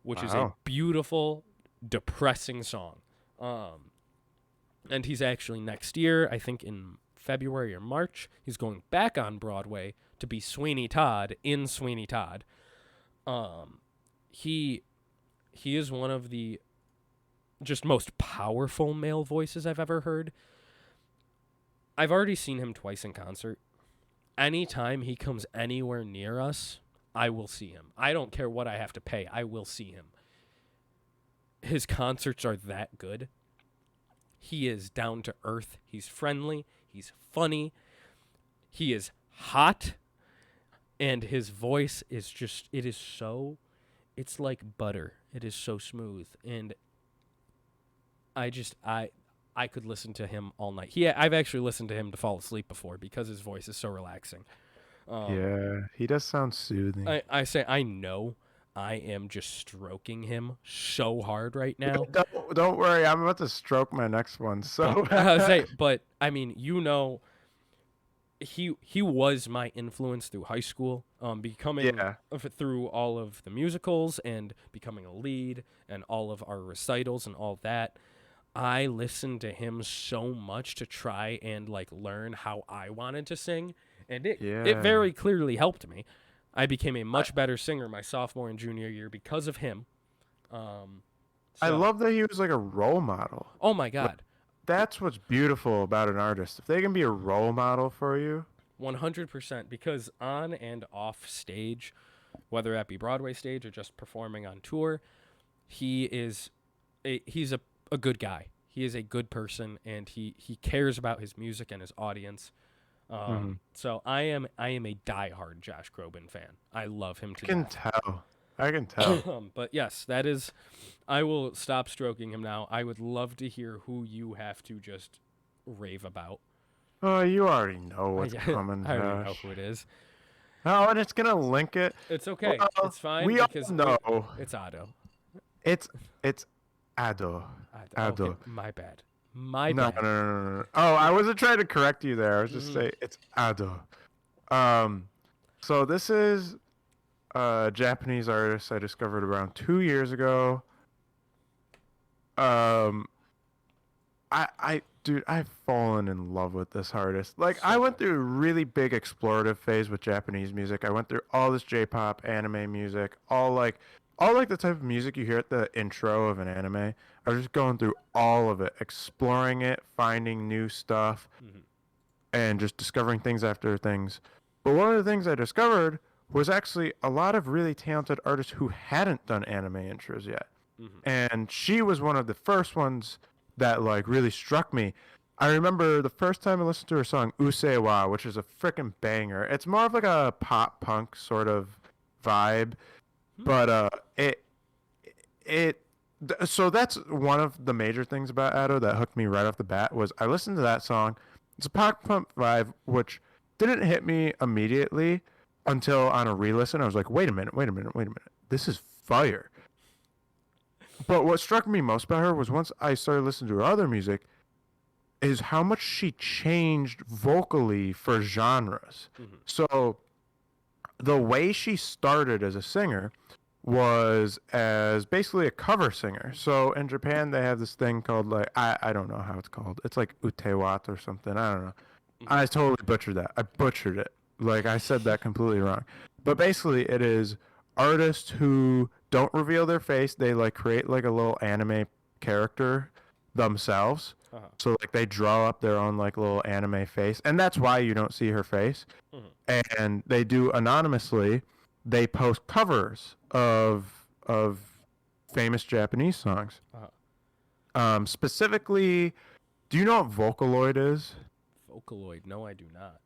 which is a Wow. beautiful, depressing song. And he's actually next year, I think in February or March, he's going back on Broadway to be Sweeney Todd in Sweeney Todd. He is one of the just most powerful male voices I've ever heard. I've already seen him twice in concert. Anytime he comes anywhere near us, I will see him. I don't care what I have to pay. I will see him. His concerts are that good. He is down to earth. He's friendly. He's funny. He is hot. And his voice is just, it's like butter. It is so smooth. And I could listen to him all night. I've actually listened to him to fall asleep before because his voice is so relaxing. Yeah, he does sound soothing. I know I am just stroking him so hard right now. Don't worry, I'm about to stroke my next one. So But I mean, he was my influence through high school, becoming Yeah. through all of the musicals and becoming a lead and all of our recitals and all that. I listened to him so much to try and like learn how I wanted to sing, and it Yeah. very clearly helped me. I became a much better singer my sophomore and junior year because of him. I So- love that he was like a role model. Oh my God, That's what's beautiful about an artist. If they can be a role model for you. 100%. Because on and off stage, whether that be Broadway stage or just performing on tour, he's a good guy. He is a good person, and he cares about his music and his audience. So I am a diehard Josh Groban fan. I love him to death. I can tell. But yes, that is. I will stop stroking him now. I would love to hear who you have to just rave about. Oh, you already know what's Yeah, coming, I already know Josh. who it is. Oh, and it's gonna link it. It's okay. Well, It's fine we all because know. it's Otto. It's Ado. Ado. Okay, my bad. My No, bad. no. Oh, I wasn't trying to correct you there. I was just saying it's Ado. So this is a Japanese artist I discovered around 2 years ago. Dude, I've fallen in love with this artist. Like, I went through a really big explorative phase with Japanese music. I went through all this J-pop, anime music, all like the type of music you hear at the intro of an anime. I was just going through all of it, exploring it, finding new stuff, and just discovering things after things. But one of the things I discovered was actually a lot of really talented artists who hadn't done anime intros yet. And she was one of the first ones that like really struck me. I remember the first time I listened to her song Usewa, which is a freaking banger. It's more of like a pop punk sort of vibe, but so that's one of the major things about Ado that hooked me right off the bat was I listened to that song. It's a pop punk vibe, which didn't hit me immediately until on a re-listen I was like, wait a minute, this is fire. But what struck me most about her was once I started listening to her other music is how much she changed vocally for genres. So the way she started as a singer was as basically a cover singer. So in Japan they have this thing called like I don't know how it's called. It's like utewat or something. I don't know. I totally butchered that. I butchered it. Like I said that completely wrong. But basically it is artists who don't reveal their face. They like create like a little anime character themselves. Uh-huh. So like they draw up their own like little anime face, and that's why you don't see her face. Hmm. And they do anonymously. They post covers of famous Japanese songs. Uh-huh. Specifically, do you know what Vocaloid is? Vocaloid. No, I do not.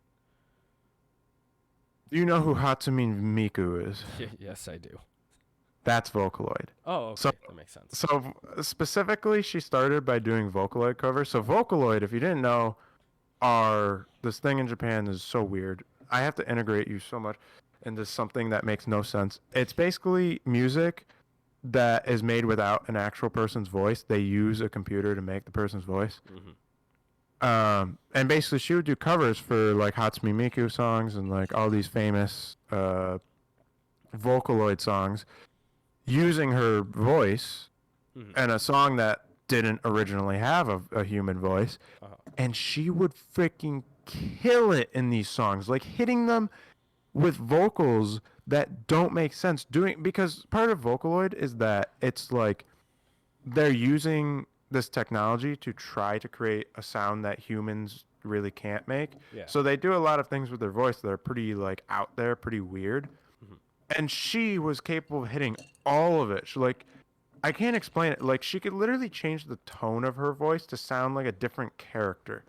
Do you know who Hatsune Miku is? Yes, I do. That's Vocaloid. Oh, So okay. That makes sense. So specifically, she started by doing Vocaloid covers. So Vocaloid, if you didn't know, are this thing in Japan is so weird. I have to integrate you so much into something that makes no sense. It's basically music that is made without an actual person's voice. They use a computer to make the person's voice. Hmm. And basically, she would do covers for like Hatsune Miku songs and like all these famous Vocaloid songs using her voice Hmm. and a song that didn't originally have a human voice, Uh-huh. and she would freaking kill it in these songs, like hitting them with vocals that don't make sense. Doing because part of Vocaloid is that it's like they're using this technology to try to create a sound that humans really can't make. Yeah. So they do a lot of things with their voice that are pretty like out there, pretty weird. Mhm. And she was capable of hitting all of it. She like I can't explain it. Like she could literally change the tone of her voice to sound like a different character.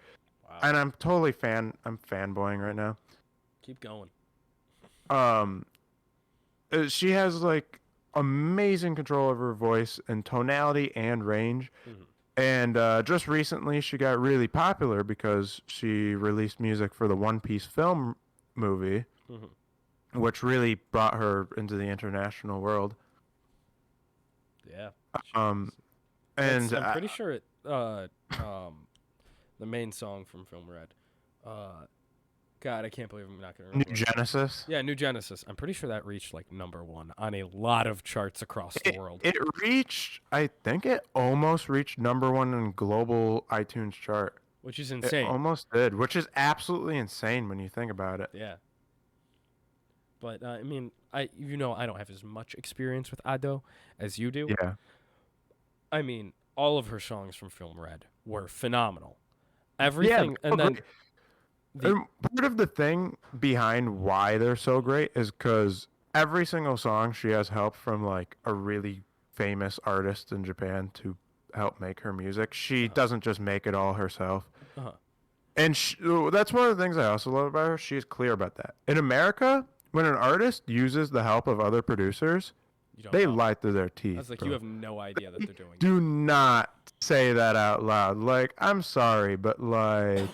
Wow. And I'm fanboying right now. Keep going. Um she has like amazing control over her voice and tonality and range. Hmm. And just recently she got really popular because she released music for the One Piece film movie, Hmm. which really brought her into the international world. Yeah. Um That's- and I'm pretty sure it. The main song from Film Red. God, I can't believe I'm not gonna New remember. Genesis. Yeah, New Genesis. I'm pretty sure that reached like #1 on a lot of charts across the world. It reached, I think it almost reached #1 in global iTunes chart. Which is It insane. almost did, which is absolutely insane when you think about it. Yeah. But I mean, I don't have as much experience with Ado as you do. Yeah. I mean, all of her songs from Film Red were phenomenal. Everything, and then great. the And part of the thing behind why they're so great is because every single song she has help from like a really famous artist in Japan to help make her music. She doesn't just make it all herself. uh And that's one of the things I also love about her. She's clear about that. In America, when an artist uses the help of other producers, you don't they know. lie through their I teeth. was like, bro. you have no idea that they're doing it. Do not say that out loud. Like, I'm sorry, but like,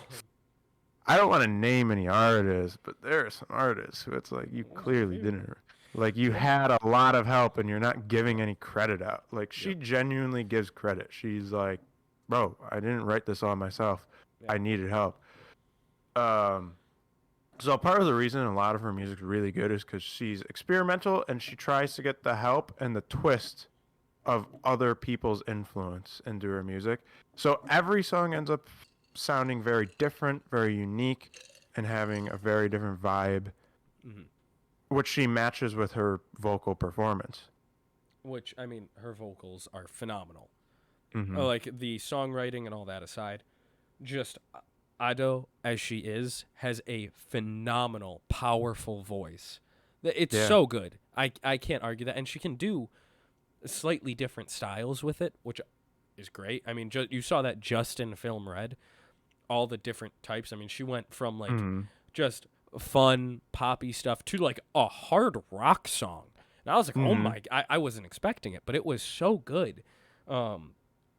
I don't want to name any artists, but there are some artists who it's like you clearly didn't. Like, you had a lot of help and you're not giving any credit out. Like, she genuinely gives credit. She's like, bro, I didn't write this all myself. Yeah. I needed help. So part of the reason a lot of her music's really good is because she's experimental and she tries to get the help and the twist of other people's influence into her music. So every song ends up sounding very different, very unique, and having a very different vibe, Mhm. which she matches with her vocal performance. Which, I mean, her vocals are phenomenal. Mhm. Like the songwriting and all that aside, just Ado as she is has a phenomenal, powerful voice. It's Yeah. so good. I can't argue that, and she can do slightly different styles with it, which is great. I mean, you saw that just in Film Red, all the different types. I mean, she went from like Mhm. just fun poppy stuff to like a hard rock song. And I was like, oh Mhm. my, I wasn't expecting it, but it was so good.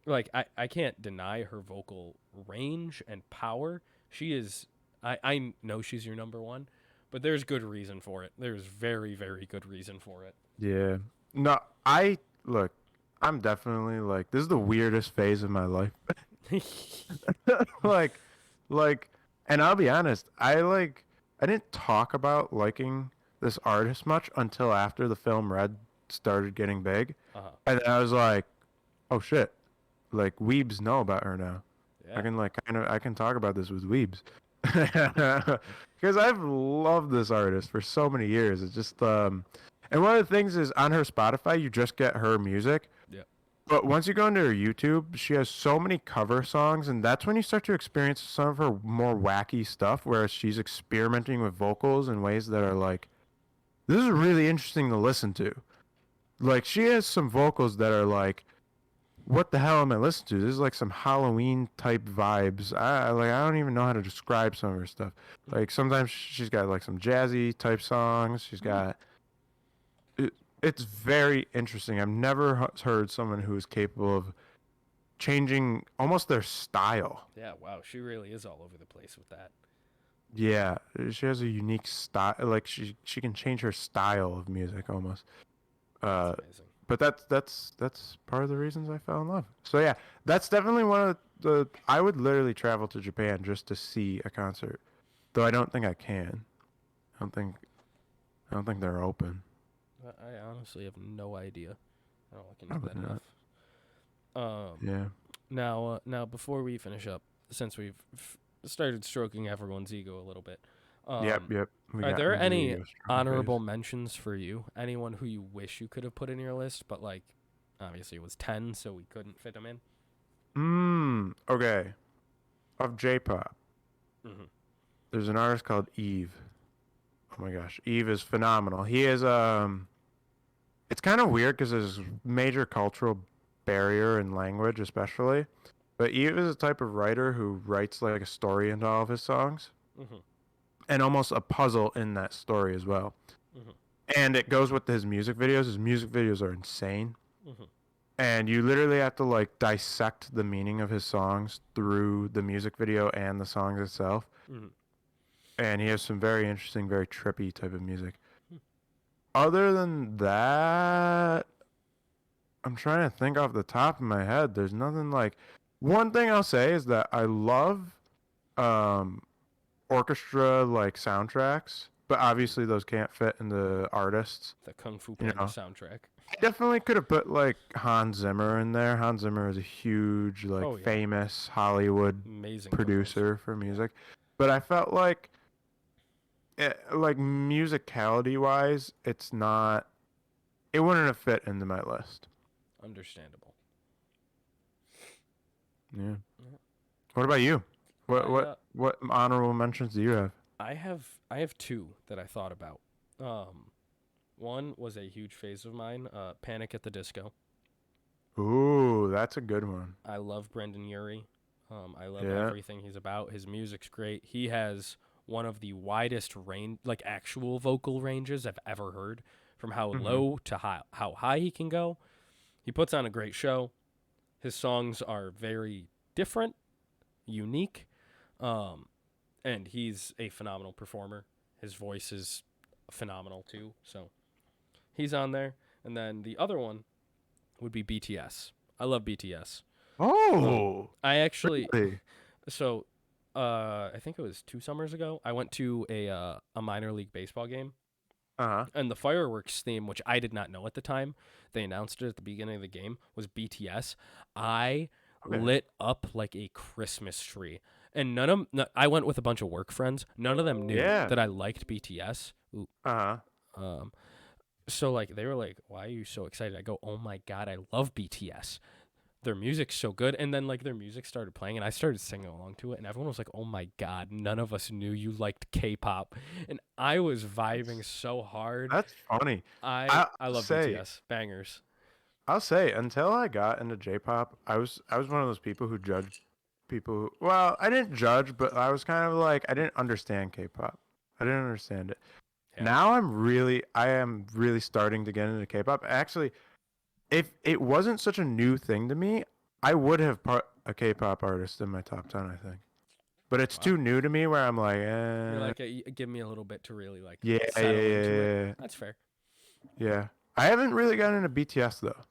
Like I can't deny her vocal range and power. She is, I know she's your #1, but there's good reason for it. There's very, very good reason for it. Yeah. No, look, I'm definitely like, this is the weirdest phase of my life. like and I'll be honest, I didn't talk about liking this artist much until after the film Red started getting big. Uh-huh. And then I was like, oh shit, like weebs know about her now. Yeah. I can talk about this with weebs. Because I've loved this artist for so many years. It's just and one of the things is on her Spotify you just get her music. Yeah. But once you go into her YouTube, she has so many cover songs, and that's when you start to experience some of her more wacky stuff, where she's experimenting with vocals in ways that are like, this is really interesting to listen to. Like, she has some vocals that are like, what the hell am I listening to? This is like some Halloween type vibes. I don't even know how to describe some of her stuff. Like sometimes she's got like some jazzy type songs. She's Mm. got it's very interesting. I've never heard someone who is capable of changing almost their style. Yeah, wow, she really is all over the place with that. Yeah, she has a unique style. Like she can change her style of music almost. That's Uh, amazing. but that's part of the reasons I fell in love. So yeah, that's definitely one of the. I would literally travel to Japan just to see a concert, though I don't think I can. I don't think I don't think they're open. I honestly have no idea. I don't look into Probably that not. enough. Um, Yeah. now before we finish up, since we've started stroking everyone's ego a little bit, Yep. um, Yep. We are got there into the any ego stroking phase. honorable mentions for you? Anyone who you wish you could have put in your list, but like, obviously it was 10, so we couldn't fit them in. Okay. Of J-pop, Mm-hmm. there's an artist called Eve. Oh my gosh, Eve is phenomenal. He is It's kind of weird because there's major cultural barrier in language, especially. But Eve is a type of writer who writes like a story into all of his songs, Mm-hmm. and almost a puzzle in that story as well. Mm-hmm. And it goes with his music videos. His music videos are insane, Mm-hmm. and you literally have to like dissect the meaning of his songs through the music video and the songs itself. Mm-hmm. And he has some very interesting, very trippy type of music. Hmm. Other than that, I'm trying to think off the top of my head. There's nothing like. One thing I'll say is that I love um, orchestra like soundtracks, but obviously those can't fit in the artists. The Kung Fu You Panda know, soundtrack. I definitely could have put like Hans Zimmer in there. Hans Zimmer is a huge, like, Oh yeah, famous Hollywood amazing vocals. producer for Yeah, music, but I felt like musicality wise, it's not. It wouldn't have fit into my list. understandable. Yeah. Yeah. What about you? What I what what honorable mentions do you have? I have two that I thought about. Um, One was a huge phase of mine. Panic at the Disco. Ooh, that's a good one. I love Brendan Urie. I love Yeah. everything he's about. His music's great. He has one of the widest range, like actual vocal ranges I've ever heard, from how Mhm. low to how high he can go. He puts on a great show. His songs are very different, unique, um, and he's a phenomenal performer. His voice is phenomenal too. So he's on there. And then the other one would be BTS. I love BTS. Oh, I actually really? so I think it was 2 summers ago. I went to a minor league baseball game, Uh-huh. and the fireworks theme, which I did not know at the time, they announced it at the beginning of the game, was BTS. I Okay. lit up like a Christmas tree, and I went with a bunch of work friends. None of them knew Yeah. that I liked BTS. Ooh, Uh-huh. um, so like they were like, "Why are you so excited?" I go, "Oh my god, I love BTS. Their music's so good." And then like their music started playing, and I started singing along to it, and everyone was like, "Oh my god, none of us knew you liked K-pop," and I was vibing so hard. That's funny. I I'll I love say, BTS bangers. I'll say, until I got into J-pop, I was one of those people who judged people. Well, I didn't judge, but I was kind of like I didn't understand K-pop. I didn't understand it. Yeah, Now I am really starting to get into K-pop. Actually, if it wasn't such a new thing to me, I would have put a K-pop artist in my top 10, I think. But it's wow. too new to me where I'm like, You're like, give me a little bit to really like yeah, yeah, settle yeah, into it. yeah, That's fair. yeah. I haven't really gotten into BTS though.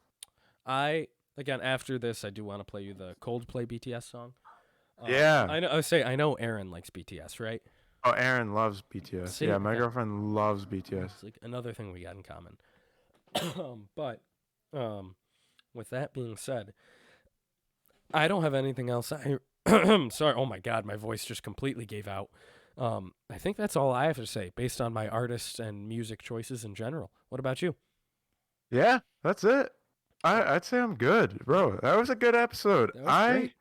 I Again after this, I do want to play you the Coldplay BTS song. Yeah. I know Aaron likes BTS, right? Oh, Aaron loves BTS. See, Yeah, my again, girlfriend loves BTS. it's like another thing we got in common. But um, with that being said, I don't have anything else. Sorry. Oh my God, my voice just completely gave out. I think that's all I have to say based on my artists and music choices in general. What about you? Yeah, that's it. I'd say I'm good, bro. That was a good episode. That was I great.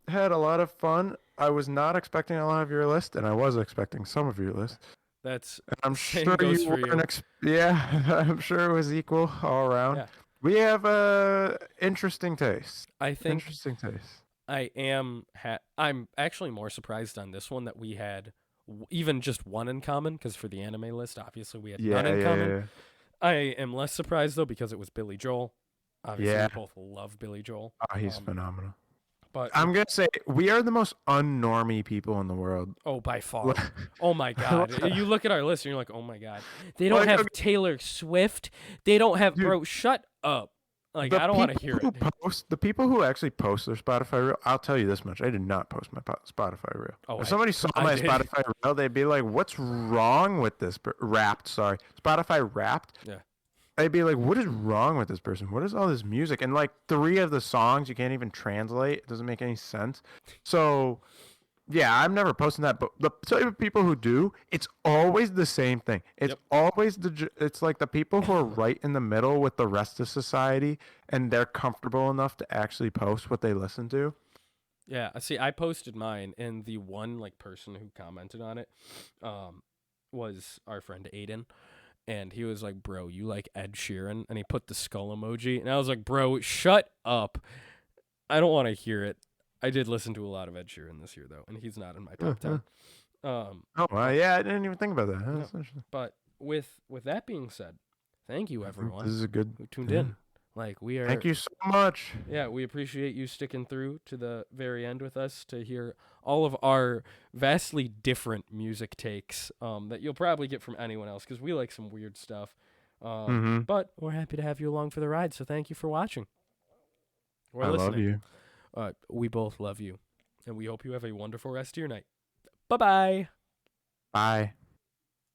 had a lot of fun. I was not expecting a lot of your list, and I was expecting some of your list. That's And I'm same sure goes you for weren't. you. Yeah, I'm sure it was equal all around. Yeah. We have interesting taste. I think Interesting taste. I'm actually more surprised on this one that we had even just one in common because for the anime list, obviously we had none Yeah, in yeah, common. yeah, I am less surprised though because it was Billy Joel. Obviously, yeah. we both love Billy Joel. Oh, he's Um, phenomenal. but with I'm gonna say we are the most unnormy people in the world. oh, by far. Oh my God! You look at our list and you're like, oh my God, they don't Like, have okay, Taylor Swift. They don't have dude, bro. Shut up! Like the I don't want to people hear who it. the people who actually post their Spotify reel, I'll tell you this much: I did not post my Spotify reel. Oh, If I somebody saw I my did. Spotify reel, they'd be like, "What's wrong with this?" Wrapped, sorry, Spotify Wrapped. Yeah. I'd be like, "What is wrong with this person? What is all this music?" And like three of the songs you can't even translate. It doesn't make any sense. So yeah, I'm never posting that, but the type of people who do, it's always the same thing. It's Yep. always it's like the people who are right in the middle with the rest of society, and they're comfortable enough to actually post what they listen to. Yeah. See, I posted mine, and the one like person who commented on it, um, was our friend Aiden, and he was like, "Bro, you like Ed Sheeran?" And he put the skull emoji, and I was like, "Bro, shut up! I don't want to hear it." I did listen to a lot of Ed Sheeran this year though, and he's not in my top Uh-huh. 10. Oh, But yeah, I didn't even think about that. no, That's interesting. but with that being said, thank you I think this everyone is a good. who tuned Yeah. in. Like we Thank are, you so much. yeah, we appreciate you sticking through to the very end with us to hear all of our vastly different music takes that you'll probably get from anyone else because we like some weird stuff. Mm-hmm. But we're happy to have you along for the ride. So thank you for watching or I love listening. you. We both love you, and we hope you have a wonderful rest of your night. Bye bye. Bye.